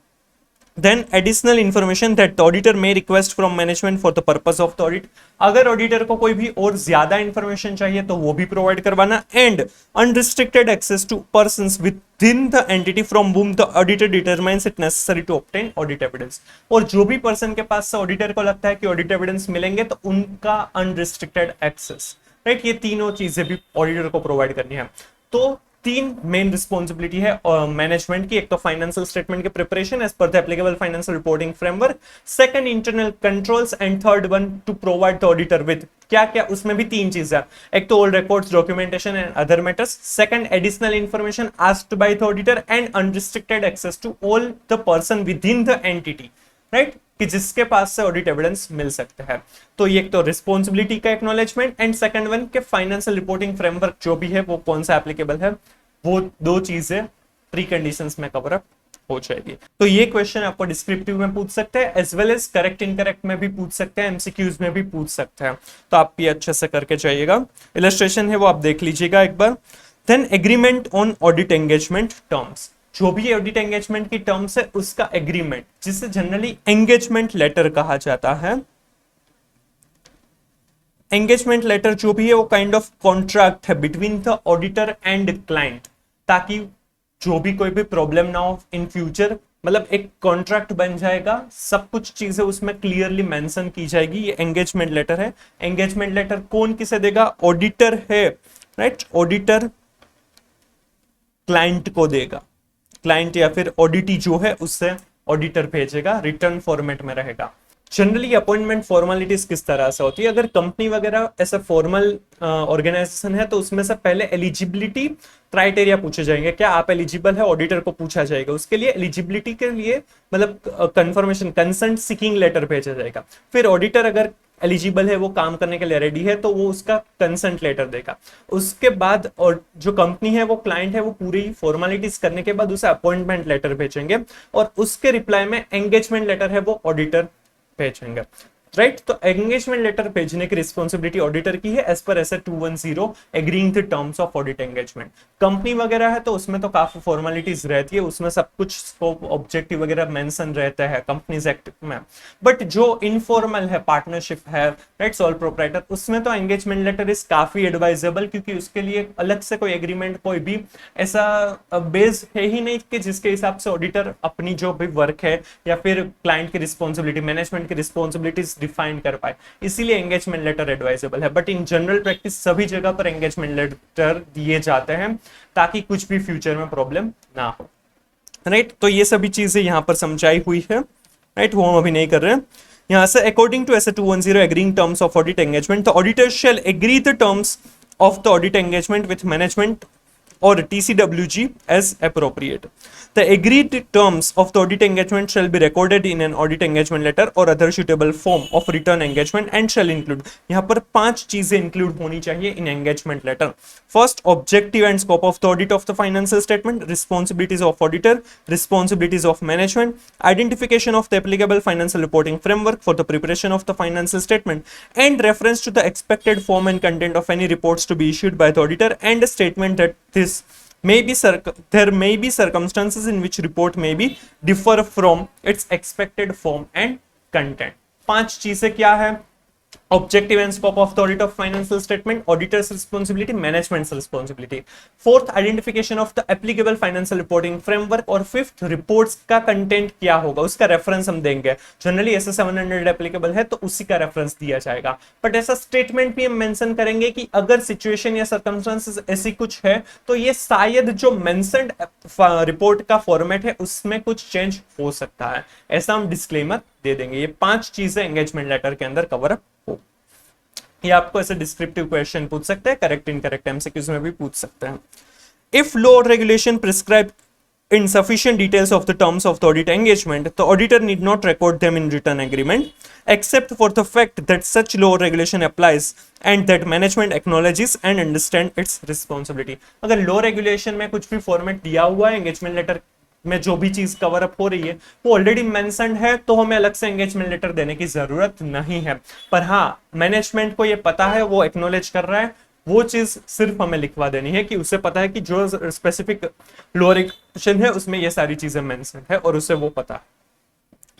Speaker 1: Then additional information that the auditor may request from management for the purpose of the audit, अगर ऑडिटर को कोई भी और ज्यादा इंफॉर्मेशन चाहिए तो वो भी प्रोवाइड करवाना। And unrestricted access to persons within the entity from whom the auditor determines it necessary to obtain audit evidence, और जो भी पर्सन के पास से ऑडिटर को लगता है कि ऑडिट एविडेंस मिलेंगे तो उनका अनरिस्ट्रिक्टेड एक्सेस, राइट, ये तीनों चीजें भी ऑडिटर को प्रोवाइड करनी है। तो तीन मेन रिस्पॉन्सिबिलिटी है मैनेजमेंट की, एक तो फाइनेंशियल स्टेटमेंट के preparation as per the applicable financial reporting framework, second internal controls, and third one to provide the auditor with क्या क्या, उसमें भी तीन चीजें, एक तो all records, documentation and other matters, second additional information asked by the auditor, and unrestricted access to all the person within the entity, right, कि जिसके पास से ऑडिट एविडेंस मिल सकता है। तो ये तो रिस्पॉन्सिबिलिटी का एक्नॉलेजमेंट, एंड सेकंड वन के फाइनेंशियल रिपोर्टिंग फ्रेमवर्क जो भी है वो कौन सा एप्लीकेबल है, वो दो चीजें प्री कंडीशंस में कवर अप हो जाएगी। तो ये क्वेश्चन आपको डिस्क्रिप्टिव में पूछ सकते हैं as well as correct incorrect में भी पूछ सकते हैं, एमसीक्यूज में भी पूछ सकते हैं, तो आप ये अच्छे से करके जाइएगा। इलस्ट्रेशन है वो आप देख लीजिएगा एक बार। Then agreement on audit engagement terms, जो भी ऑडिट एंगेजमेंट की टर्म्स है उसका एग्रीमेंट, जिसे जनरली एंगेजमेंट लेटर कहा जाता है। एंगेजमेंट लेटर जो भी है वो काइंड ऑफ कॉन्ट्रैक्ट है between the auditor and client, ताकि जो भी कोई भी प्रॉब्लम ना हो इन फ्यूचर, मतलब एक कॉन्ट्रैक्ट बन जाएगा, सब कुछ चीजें उसमें क्लियरली मेंशन की जाएगी। ये एंगेजमेंट लेटर है। एंगेजमेंट लेटर कौन किसे देगा, ऑडिटर है, राइट, ऑडिटर क्लाइंट को देगा, क्लाइंट या फिर ऑडिटी जो है उससे ऑडिटर भेजेगा, रिटर्न फॉर्मेट में रहेगा। जनरली अपॉइंटमेंट फॉर्मेलिटीज किस तरह से होती है, अगर कंपनी वगैरह ऐसा फॉर्मल ऑर्गेनाइजेशन है तो उसमें से पहले एलिजिबिलिटी क्राइटेरिया पूछे जाएंगे, क्या आप एलिजिबल है, ऑडिटर को पूछा जाएगा। उसके लिए एलिजिबिलिटी के लिए मतलब कंफर्मेशन, कंसेंट सीकिंग लेटर भेजा जाएगा। फिर ऑडिटर अगर एलिजिबल है, वो काम करने के लिए रेडी है, तो वो उसका कंसेंट लेटर देगा। उसके बाद और जो कंपनी है, वो क्लाइंट है, वो पूरी फॉर्मेलिटीज करने के बाद उसे अपॉइंटमेंट लेटर भेजेंगे, और उसके रिप्लाई में एंगेजमेंट लेटर है वो ऑडिटर भेजेंगे, राइट। तो एंगेजमेंट लेटर भेजने की रिस्पॉन्सिबिलिटी ऑडिटर की है as per S 210 agreeing the terms of audit engagement. Company वगैरह है तो उसमें तो काफी फॉर्मेलिटीज रहती है, उसमें सब कुछ स्कोप ऑब्जेक्टिव वगैरह मेंशन रहता है कंपनीज एक्ट में। बट जो इनफॉर्मल है, पार्टनरशिप है, राइट, सोल प्रोप्राइटर, उसमें तो एंगेजमेंट लेटर इज काफी एडवाइजेबल, क्योंकि उसके लिए अलग से कोई एग्रीमेंट, कोई भी ऐसा बेस है ही नहीं कि जिसके हिसाब से ऑडिटर अपनी जो भी वर्क है या फिर क्लाइंट की रिस्पॉन्सिबिलिटी, मैनेजमेंट की रिस्पॉन्सिबिलिटीज डिफाइन कर पाए, इसीलिए एंगेजमेंट लेटर एडवाइजेबल है। बट इन जनरल प्रैक्टिस सभी जगह पर एंगेजमेंट लेटर दिए जाते हैं ताकि कुछ भी फ्यूचर में प्रॉब्लम ना हो, राइट। तो ये सभी चीजें यहां पर समझाई हुई है, राइट, वो हम अभी नहीं कर रहे हैं। यहां से according to S 210 agreeing terms of audit engagement, the auditor shall agree the terms of the audit engagement with management or TCWG as appropriate. The agreed terms of the audit engagement shall be recorded in an audit engagement letter or other suitable form of return engagement and shall include, यहाँ पर 5 चीजें include होनी चाहिए in engagement letter. First, objective and scope of the audit of the financial statement, responsibilities of auditor, responsibilities of management, identification of the applicable financial reporting framework for the preparation of the financial statement, and reference to the expected form and content of any reports to be issued by the auditor, and a statement that this there may be circumstances in which report may be differ from its expected form and content. 5 चीजें क्या है, Objective and scope of the audit of financial statement, auditor's responsibility, management's responsibility. Fourth, identification of the applicable financial reporting framework. और फिफ्थ, रिपोर्ट्स का कंटेंट क्या होगा, उसका रेफरेंस हम देंगे. जनरली ऐसे 700 एप्लीकेबल है तो उसी का रेफरेंस दिया जाएगा. बट ऐसा स्टेटमेंट भी हम मेंशन करेंगे कि अगर सिचुएशन या सर्कमस्टांसेस ऐसी कुछ है तो ये शायद जो मेंशन्ड रिपोर्ट का फॉर्मेट है उसमें कुछ चेंज हो सकता है. ऐसा हम डिस्क्लेमर दे देंगे. ये 5 चीजें एंगेजमेंट लेटर के अंदर कवर अप हो. ये आपको ऐसे डिस्क्रिप्टिव क्वेश्चन पूछ सकते हैं, करेक्ट इनकरेक्ट एमसीक्यूज में भी पूछ सकते हैं. इफ लॉ और regulation prescribe in sufficient details of the terms of the audit engagement, the auditor need not record them in written agreement, except for the fact that such law or regulation applies and that management acknowledges and understand its responsibility. अगर law regulation में कुछ भी फॉर्मेट दिया हुआ है एंगेजमेंट लेटर में, जो भी चीज कवर अप हो रही है वो ऑलरेडी मेंशन्ड है, तो हमें अलग से एंगेजमेंट लेटर देने की जरूरत नहीं है. पर हाँ, मैनेजमेंट को ये पता है, वो एक्नॉलेज कर रहा है, वो चीज सिर्फ हमें लिखवा देनी है कि उसे पता है कि जो स्पेसिफिक लॉ रेगुलेशन है उसमें ये सारी चीजें मेंशन है और उसे वो पता है.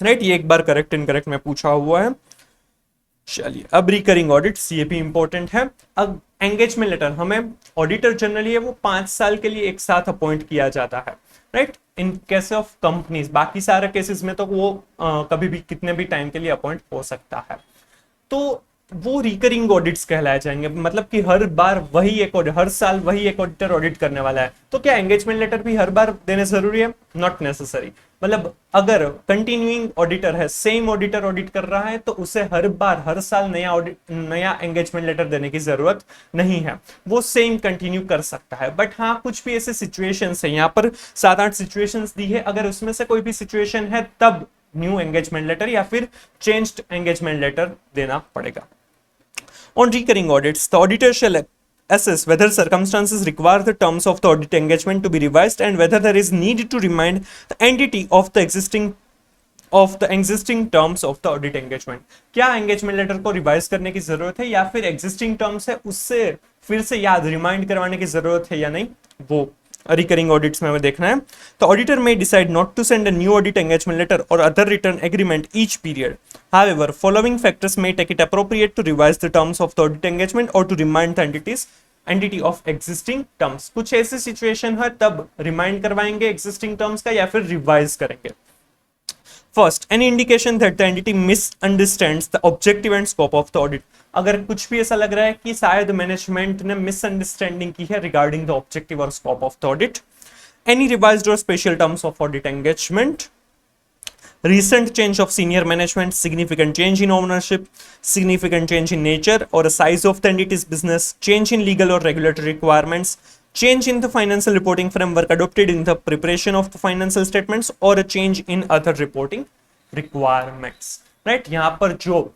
Speaker 1: राइट, ये एक बार करेक्ट इनकरेक्ट में पूछा हुआ है. चलिए, अब रिकरिंग ऑडिट्स, ये भी इंपॉर्टेंट है. अब एंगेजमेंट लेटर हमें ऑडिटर जनरली है वो 5 साल के लिए एक साथ अपॉइंट किया जाता है. Right, in case of companies, बाकी सारे केसेस में तो वो कभी भी कितने भी टाइम के लिए अपॉइंट हो सकता है. तो वो रिकरिंग ऑडिट्स कहलाए जाएंगे. मतलब कि हर बार वही एक ऑडिट, हर साल वही एक ऑडिटर ऑडिट करने वाला है. तो क्या एंगेजमेंट लेटर भी हर बार देने जरूरी है? Not necessary. मतलब अगर कंटिन्यूइंग ऑडिटर है, सेम ऑडिटर ऑडिट कर रहा है, तो उसे हर बार हर साल नया एंगेजमेंट लेटर देने की जरूरत नहीं है, वो सेम कंटिन्यू कर सकता है. बट हाँ, कुछ भी ऐसे सिचुएशंस है, यहाँ पर 7-8 सिचुएशंस दी है, अगर उसमें से कोई भी सिचुएशन है तब न्यू एंगेजमेंट लेटर या फिर चेंज्ड एंगेजमेंट लेटर देना पड़ेगा. On recurring audits, the auditor shall assess whether circumstances require the terms of the audit engagement to be revised and whether there is need to remind the entity of the existing terms of the audit engagement. क्या engagement letter को रिवाइज करने की जरूरत है या फिर existing terms है उससे फिर से याद रिमाइंड करवाने की जरूरत है या नहीं, वो रिकरिंग ऑडिट्स में हमें देखना है. तो auditor may decide not to send a new audit engagement letter or other written agreement each period. However, following factors may take it appropriate to revise the terms of the audit engagement or to remind the entity of existing terms. कुछ ऐसी सिचुएशन है तब रिमाइंड करवाएंगे existing terms का या फिर रिवाइज करेंगे. First, any indication that the entity misunderstands the objective and scope of the audit. अगर कुछ भी ऐसा लग रहा है कि शायद मैनेजमेंट ने मिसअंडरस्टैंडिंग की है रिगार्डिंग द ऑब्जेक्टिव और scope of the audit. Any revised or special terms of audit engagement. Recent change of senior management, significant change in ownership, significant change in nature or size of the entity's business, change in legal or regulatory requirements, change in the financial reporting framework adopted in the preparation of the financial statements or a change in other reporting requirements. Right, यहाँ पर जो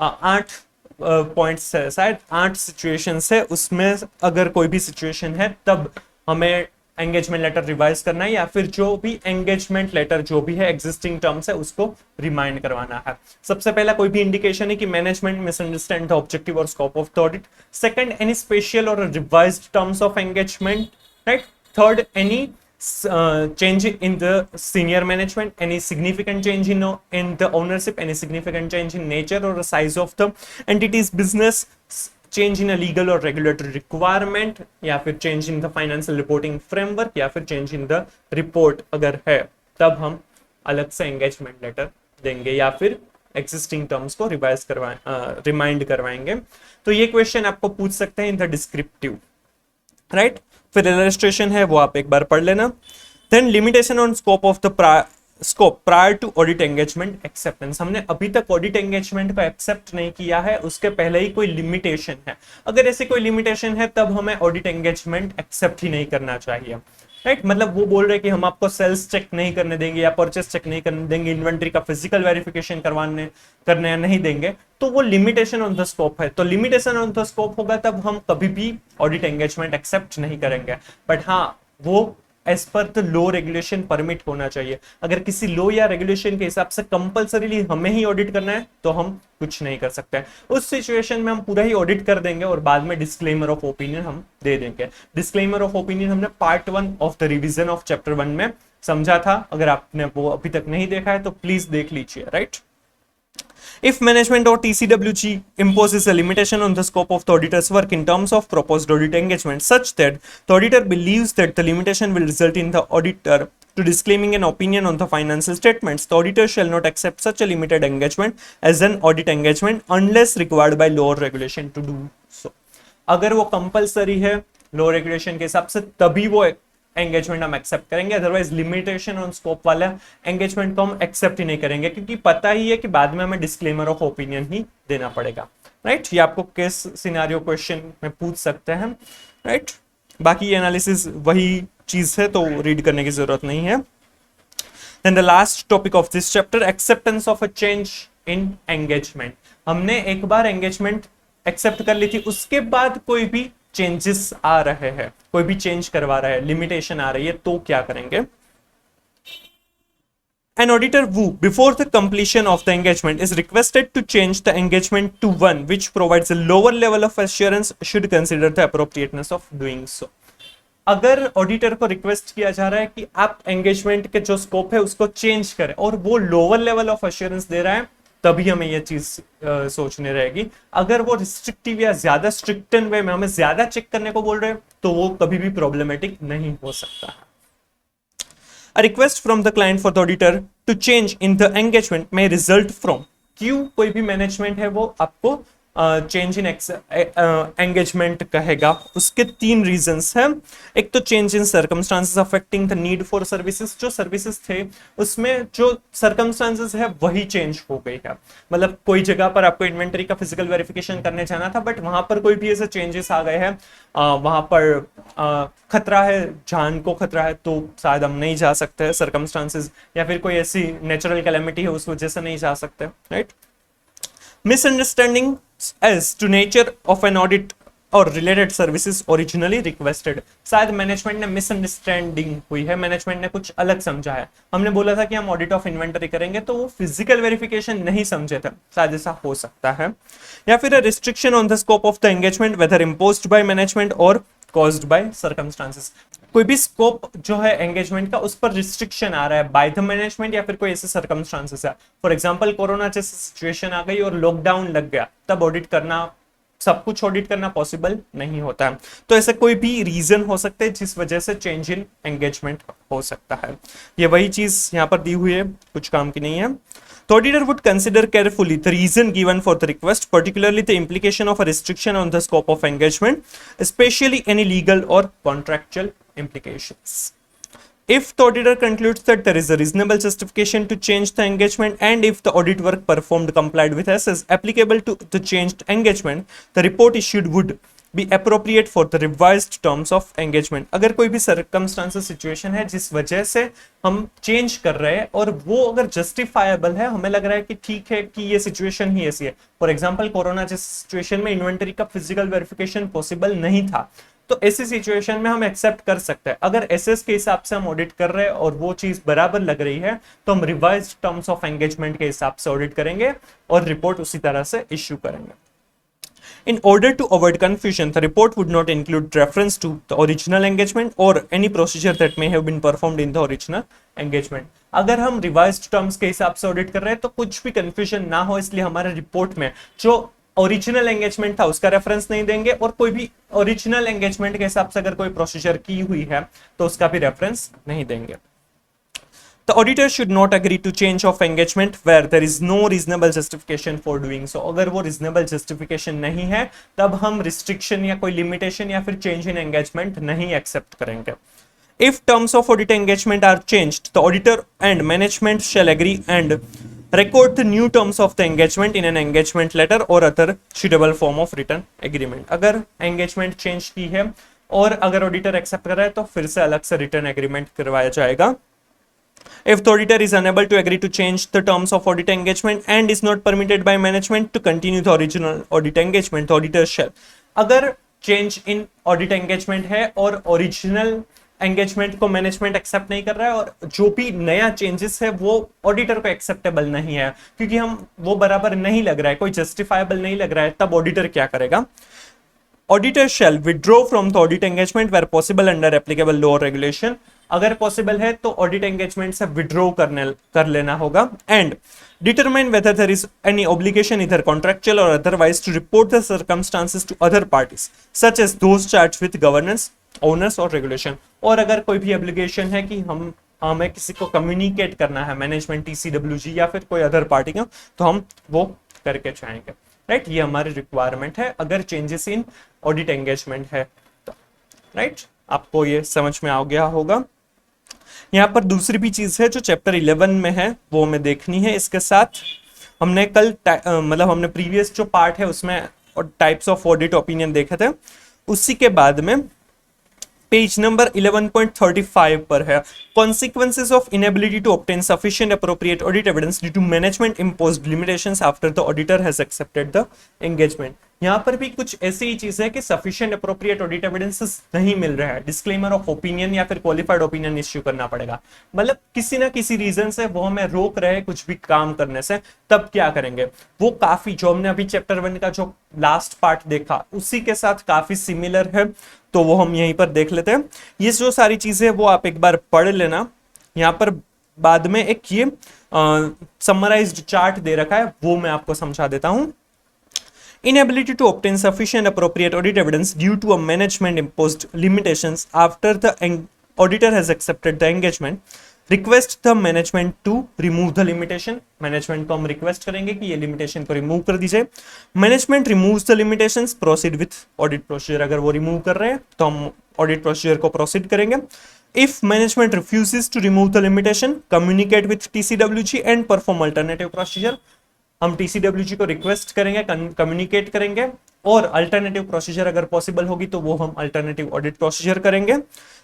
Speaker 1: 8 पॉइंट्स है, शायद 8 सिचुएशंस है, उसमें अगर कोई भी सिचुएशन है तब हमें एंगेजमेंट लेटर रिवाइज करना है या फिर जो भी एंगेजमेंट लेटर जो भी है एग्जिस्टिंग टर्म्स है उसको रिमाइंड करवाना है. सबसे पहला कोई भी इंडिकेशन है कि मैनेजमेंट मिसअंडरस्टैंड द ऑब्जेक्टिव और scope of the audit. Second, any special और revised terms of engagement. Right. Third, any change in the senior management, any significant change in the ownership, any significant change in nature or the size of the entity's business, change in a legal or regulatory requirement, या फिर change in the financial reporting framework, या फिर change in the report अगर है तब हम अलग से engagement letter देंगे या फिर existing terms को रिवाइज रिमाइंड करवाएंगे. तो ये क्वेश्चन आपको पूछ सकते हैं इन द डिस्क्रिप्टिव. राइट. फिर इलस्ट्रेशन है वो आप एक बार पढ़ लेना. Then limitation on scope of the scope prior to audit engagement acceptance. हमने अभी तक ऑडिट एंगेजमेंट को एक्सेप्ट नहीं किया है, उसके पहले ही कोई लिमिटेशन है. अगर ऐसे कोई लिमिटेशन है तब हमें ऑडिट एंगेजमेंट एक्सेप्ट ही नहीं करना चाहिए. राइट. मतलब वो बोल रहे कि हम आपको सेल्स चेक नहीं करने देंगे या परचेस चेक नहीं करने देंगे, इन्वेंट्री का फिजिकल वेरिफिकेशन करने नहीं देंगे, तो वो लिमिटेशन ऑन द स्कोप है. तो लिमिटेशन ऑन द स्कोप होगा तब हम कभी भी ऑडिट एंगेजमेंट एक्सेप्ट नहीं करेंगे. बट हाँ, वो as per the law regulation permit होना चाहिए. अगर किसी लॉ या रेगुलेशन के हिसाब से कंपलसरीली हमें ही ऑडिट करना है तो हम कुछ नहीं कर सकते. उस सिचुएशन में हम पूरा ही ऑडिट कर देंगे और बाद में डिस्क्लेमर ऑफ ओपिनियन हम दे देंगे. डिस्क्लेमर ऑफ ओपिनियन हमने part 1 of the revision of chapter 1 में समझा था. अगर आपने वो अभी तक नहीं देखा है तो प्लीज देख लीजिए. Right. If management or TCWG imposes a limitation on the scope of the auditor's work in terms of proposed audit engagement such that the auditor believes that the limitation will result in the auditor to disclaiming an opinion on the financial statements, the auditor shall not accept such a limited engagement as an audit engagement unless required by law or regulation to do so. अगर वो कंपलसरी है लॉ रेगुलेशन के हिसाब से तभी वो एंगेजमेंट हम एक्सेप्ट करेंगे, अदरवाइज लिमिटेशन ऑन स्कोप वाला एंगेजमेंट को हम एक्सेप्ट ही नहीं करेंगे, क्योंकि पता ही है कि बाद में हमें डिस्क्लेमर ऑफ ओपिनियन ही देना पड़ेगा, राइट। ये आपको केस सिनेरियो क्वेश्चन में पूछ सकते हैं, राइट। बाकी एनालिसिस वही चीज है तो रीड करने की जरूरत नहीं है। Then the last topic of this chapter, acceptance of a change in engagement. हमने एक बार एंगेजमेंट एक्सेप्ट कर ली थी, उसके बाद कोई भी चेंजेस आ रहे हैं, कोई भी चेंज करवा रहा है, लिमिटेशन आ रही है, तो क्या करेंगे। An auditor who, before the completion of the engagement, is requested to change the engagement to one which provides a lower level of assurance should consider the appropriateness of doing so. अगर ऑडिटर को रिक्वेस्ट किया जा रहा है कि आप एंगेजमेंट के जो स्कोप है उसको चेंज करें और वो लोअर लेवल ऑफ अश्योरेंस दे रहा है, तभी हमें ये चीज सोचने रहेगी। अगर वो रिस्ट्रिक्टिव या ज्यादा स्ट्रिक्टन वे में हमें ज्यादा चेक करने को बोल रहे हैं तो वो कभी भी प्रॉब्लमेटिक नहीं हो सकता है। A request from the client for the auditor to change in the engagement may result from, क्यों कोई भी मैनेजमेंट है वो आपको चेंज इन एंगेजमेंट कहेगा, उसके तीन रीजंस हैं। एक तो change in circumstances affecting the need for services, जो सर्विसेज थे उसमें जो सर्कमस्टांसेस है वही चेंज हो गई है। मतलब कोई जगह पर आपको इन्वेंटरी का फिजिकल वेरिफिकेशन करने जाना था, बट वहां पर कोई भी ऐसे चेंजेस आ गए हैं, वहां पर खतरा है, जान को खतरा है, तो शायद हम नहीं जा सकते हैं सर्कमस्टांसेस, या फिर कोई ऐसी नेचुरल कैलेमिटी है उस वजह से नहीं जा सकते, right. Misunderstanding as to nature of an audit or related services originally requested, शायद मैनेजमेंट ने मिसअंडरस्टैंडिंग हुई है, मैनेजमेंट ने कुछ अलग समझा है। हमने बोला था कि हम ऑडिट ऑफ इन्वेंटरी करेंगे तो वो फिजिकल वेरिफिकेशन नहीं समझे थे, शायद ऐसा हो सकता है। या फिर restriction on the scope of the engagement whether imposed by management और कॉज्ड बाय सर्कमस्टांसेस, कोई भी स्कोप जो है एंगेजमेंट का उस पर रिस्ट्रिक्शन आ रहा है बाय द मैनेजमेंट या फिर कोई ऐसे सर्कमस्टांसेस है। फॉर एग्जांपल कोरोना जैसी सिचुएशन आ गई और लॉकडाउन लग गया, तब ऑडिट करना, सब कुछ ऑडिट करना पॉसिबल नहीं होता है। तो ऐसे कोई भी रीजन हो सकते हैं जिस वजह से चेंज इन एंगेजमेंट हो सकता है। ये वही चीज यहाँ पर दी हुई है, कुछ काम की नहीं है। The auditor would consider carefully the reason given for the request, particularly the implication of a restriction on the scope of engagement, especially any legal or contractual implications. If the auditor concludes that there is a reasonable justification to change the engagement and if the audit work performed complied with SS applicable to the changed engagement, the report issued would be appropriate for the revised terms of engagement. अगर कोई भी circumstances situation है जिस वजह से हम चेंज कर रहे हैं और वो अगर जस्टिफाइबल है, हमें लग रहा है कि ठीक है कि ये सिचुएशन ही ऐसी है। फॉर एग्जांपल कोरोना जैसी सिचुएशन में इन्वेंटरी का फिजिकल वेरिफिकेशन पॉसिबल नहीं था, तो ऐसी सिचुएशन में हम एक्सेप्ट कर सकते हैं। अगर एसएस के हिसाब से हम ऑडिट कर रहे हैं और वो चीज बराबर लग रही है तो हम रिवाइज्ड टर्म्स ऑफ एंगेजमेंट के हिसाब से ऑडिट करेंगे और रिपोर्ट उसी तरह से इश्यू करेंगे। In order to avoid confusion, the report would not include reference to the original engagement or any procedure that may have been performed in the original engagement. अगर हम revised terms के हिसाब से ऑडिट कर रहे हैं तो कुछ भी confusion ना हो, इसलिए हमारे रिपोर्ट में जो ओरिजिनल एंगेजमेंट था उसका रेफरेंस नहीं देंगे और कोई भी ओरिजिनल एंगेजमेंट के हिसाब से अगर कोई प्रोसीजर की हुई है तो उसका भी रेफरेंस नहीं देंगे। The auditor should not agree to change of engagement where there is no reasonable justification for doing so. अगर वो reasonable justification नहीं है तब हम restriction या कोई limitation या फिर change in engagement नहीं accept करेंगे। If terms of audit engagement are changed, the auditor and management shall agree and record the new terms of the engagement in an engagement letter or other suitable form of written agreement. अगर engagement change की है और अगर auditor accept कर रहा है तो फिर से अलग से written agreement करवाया जाएगा। If the auditor is unable to agree to change the terms of audit engagement and is not permitted by management to continue the original audit engagement, the auditor shall, अगर change in audit engagement है और original engagement को management accept नहीं कर रहा है और जो भी नया changes है वो auditor को acceptable नहीं है क्योंकि हम वो बराबर नहीं लग रहा है, कोई justifiable नहीं लग रहा है, तब auditor क्या करेगा? Auditor shall withdraw from the audit engagement where possible under applicable law or regulation. अगर पॉसिबल है तो ऑडिट एंगेजमेंट से विड्रॉ कर लेना होगा। And determine whether there is any obligation either contractual और otherwise to report the circumstances to other parties such as those charged with governance owners और रेगुलेशन। और अगर कोई भी एब्लिगेशन है कि हमें किसी को कम्युनिकेट करना है, मैनेजमेंट, टीसीडब्ल्यूजी या फिर कोई अदर पार्टी का, तो हम वो करके चाहेंगे, राइट। ये हमारी रिक्वायरमेंट है अगर चेंजेस इन ऑडिट एंगेजमेंट है तो, राइट। आपको ये समझ में आ गया होगा। यहाँ पर दूसरी भी चीज है जो चैप्टर 11 में है, वो हमें देखनी है। इसके साथ हमने कल मतलब हमने प्रीवियस जो पार्ट है उसमें टाइप्स ऑफ ऑडिट ओपिनियन देखे थे, उसी के बाद में पेज नंबर 11.35 पर है consequences of inability to obtain sufficient appropriate audit evidence due to management imposed limitations after the auditor has accepted the engagement। यहाँ पर भी कुछ ऐसी ही चीज है कि sufficient appropriate audit evidences नहीं मिल रहा है, disclaimer of opinion या फिर qualified opinion इश्यू करना पड़ेगा। मतलब किसी ना किसी रीजन से वो हमें रोक रहे कुछ भी काम करने से, तब क्या करेंगे? वो काफी जो हमने अभी चैप्टर 1 का जो लास्ट पार्ट देखा उसी के साथ काफी सिमिलर है, तो वो हम यहीं पर देख लेते हैं। ये जो सारी चीजें वो आप एक बार पढ़ लेना। यहाँ पर बाद में एक ये समराइज्ड चार्ट दे रखा है, वो मैं आपको समझा देता हूं। Inability to obtain sufficient appropriate audit evidence due to a management imposed limitations after the auditor has accepted the engagement, request the management to remove the limitation। Management को हम रिक्वेस्ट करेंगे कि ये लिमिटेशन को रिमूव कर दीजिए। Management removes the limitations, proceed with audit procedure. अगर वो रिमूव कर रहे हैं तो हम ऑडिट प्रोसीजर को प्रोसीड करेंगे। If management refuses to remove the limitation, communicate with TCWG and perform alternative procedure. हम टीसीडब्ल्यूजी को रिक्वेस्ट करेंगे, कम्युनिकेट करेंगे, और अल्टरनेटिव प्रोसीजर अगर पॉसिबल होगी तो वो हम अल्टरनेटिव ऑडिट प्रोसीजर करेंगे।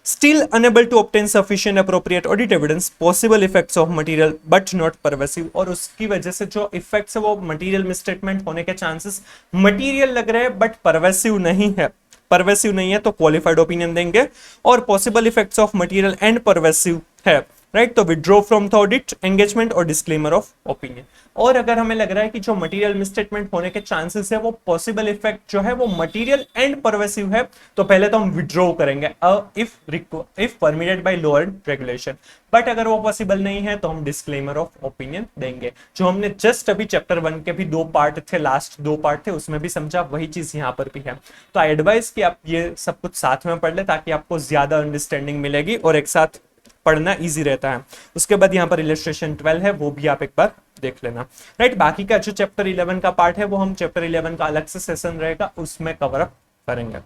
Speaker 1: Still unable to obtain sufficient appropriate audit evidence, possible effects of material but not pervasive. और उसकी वजह से जो इफेक्ट्स है वो मटेरियल मिसस्टेटमेंट होने के चांसेस, मटेरियल लग रहे हैं बट परवेसिव नहीं है, परवेसिव नहीं है तो क्वालिफाइड ओपिनियन देंगे। और possible effects of material and pervasive है, राइट, तो withdraw from the audit engagement और डिस्क्लेमर ऑफ ओपिनियन। और अगर हमें लग रहा है कि जो मटेरियल मिसस्टेटमेंट होने के चांसेस है वो पॉसिबल इफेक्ट जो है वो मटेरियल एंड परवेसिव है, तो पहले तो हम विड्रॉ करेंगे if permitted by law and regulation. But अगर वो पॉसिबल नहीं है तो हम डिस्क्लेमर ऑफ ओपिनियन देंगे। जो हमने जस्ट अभी चैप्टर 1 के भी 2 पार्ट थे, लास्ट 2 पार्ट थे, उसमें भी समझा, वही चीज यहाँ पर भी है। तो आई एडवाइस कि आप ये सब कुछ साथ में पढ़ ले ताकि आपको ज्यादा अंडरस्टैंडिंग मिलेगी और एक साथ पढ़ना इजी रहता है। उसके बाद यहाँ पर इलस्ट्रेशन 12 है, वो भी आप एक बार देख लेना, राइट। बाकी का जो चैप्टर 11 का पार्ट है वो हम चैप्टर 11 का अलग से सेशन रहेगा उसमें कवर अप करेंगे,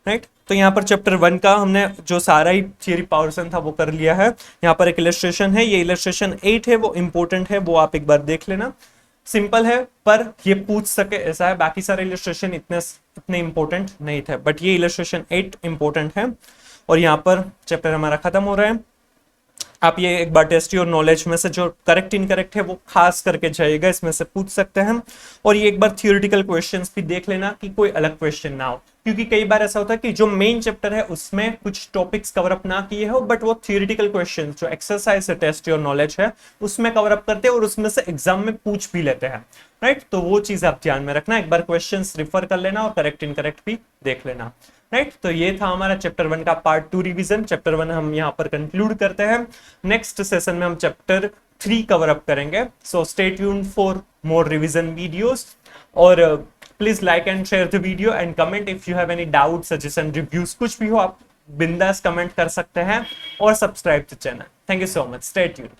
Speaker 1: राइट। तो यहाँ पर चैप्टर 1 का हमने जो सारा ही थियरी पोर्शन था वो कर लिया है। यहाँ पर एक इलस्ट्रेशन है, ये इलस्ट्रेशन 8 है, वो इंपॉर्टेंट है, वो आप एक बार देख लेना। सिंपल है पर ये पूछ सके ऐसा है, बाकी सारे इलस्ट्रेशन इतने इंपॉर्टेंट नहीं थे, बट ये इलस्ट्रेशन 8 इंपॉर्टेंट है। और यहाँ पर चैप्टर हमारा खत्म हो रहा है। आप ये एक बार टेस्ट योर नॉलेज में से जो करेक्ट इनकरेक्ट है वो खास करके जाइएगा, इसमें से पूछ सकते हैं। और ये एक बार थियोरेटिकल क्वेश्चंस भी देख लेना कि कोई अलग क्वेश्चन ना हो, क्योंकि कई बार ऐसा होता है कि जो मेन चैप्टर है उसमें कुछ टॉपिक्स कवर अप ना किए हो, बट वो थियोरेटिकल क्वेश्चंस जो एक्सरसाइज है, टेस्ट योर नॉलेज है, उसमें कवर अप करते हैं और उसमें से एग्जाम में पूछ भी लेते हैं, राइट। तो वो चीज आप ध्यान में रखना, एक बार क्वेश्चंस रिफर कर लेना और करेक्ट इनकरेक्ट भी देख लेना, राइट। तो ये था हमारा चैप्टर 1 का पार्ट 2 रिवीजन। चैप्टर 1 हम यहाँ पर कंक्लूड करते हैं। नेक्स्ट सेशन में हम चैप्टर 3 कवर अप करेंगे। So stay tuned for more revision videos, और please like and share the video and comment if you have any doubt, suggestion, reviews, कुछ भी हो आप बिंदास कमेंट कर सकते हैं, और subscribe the channel. Thank you so much, stay tuned.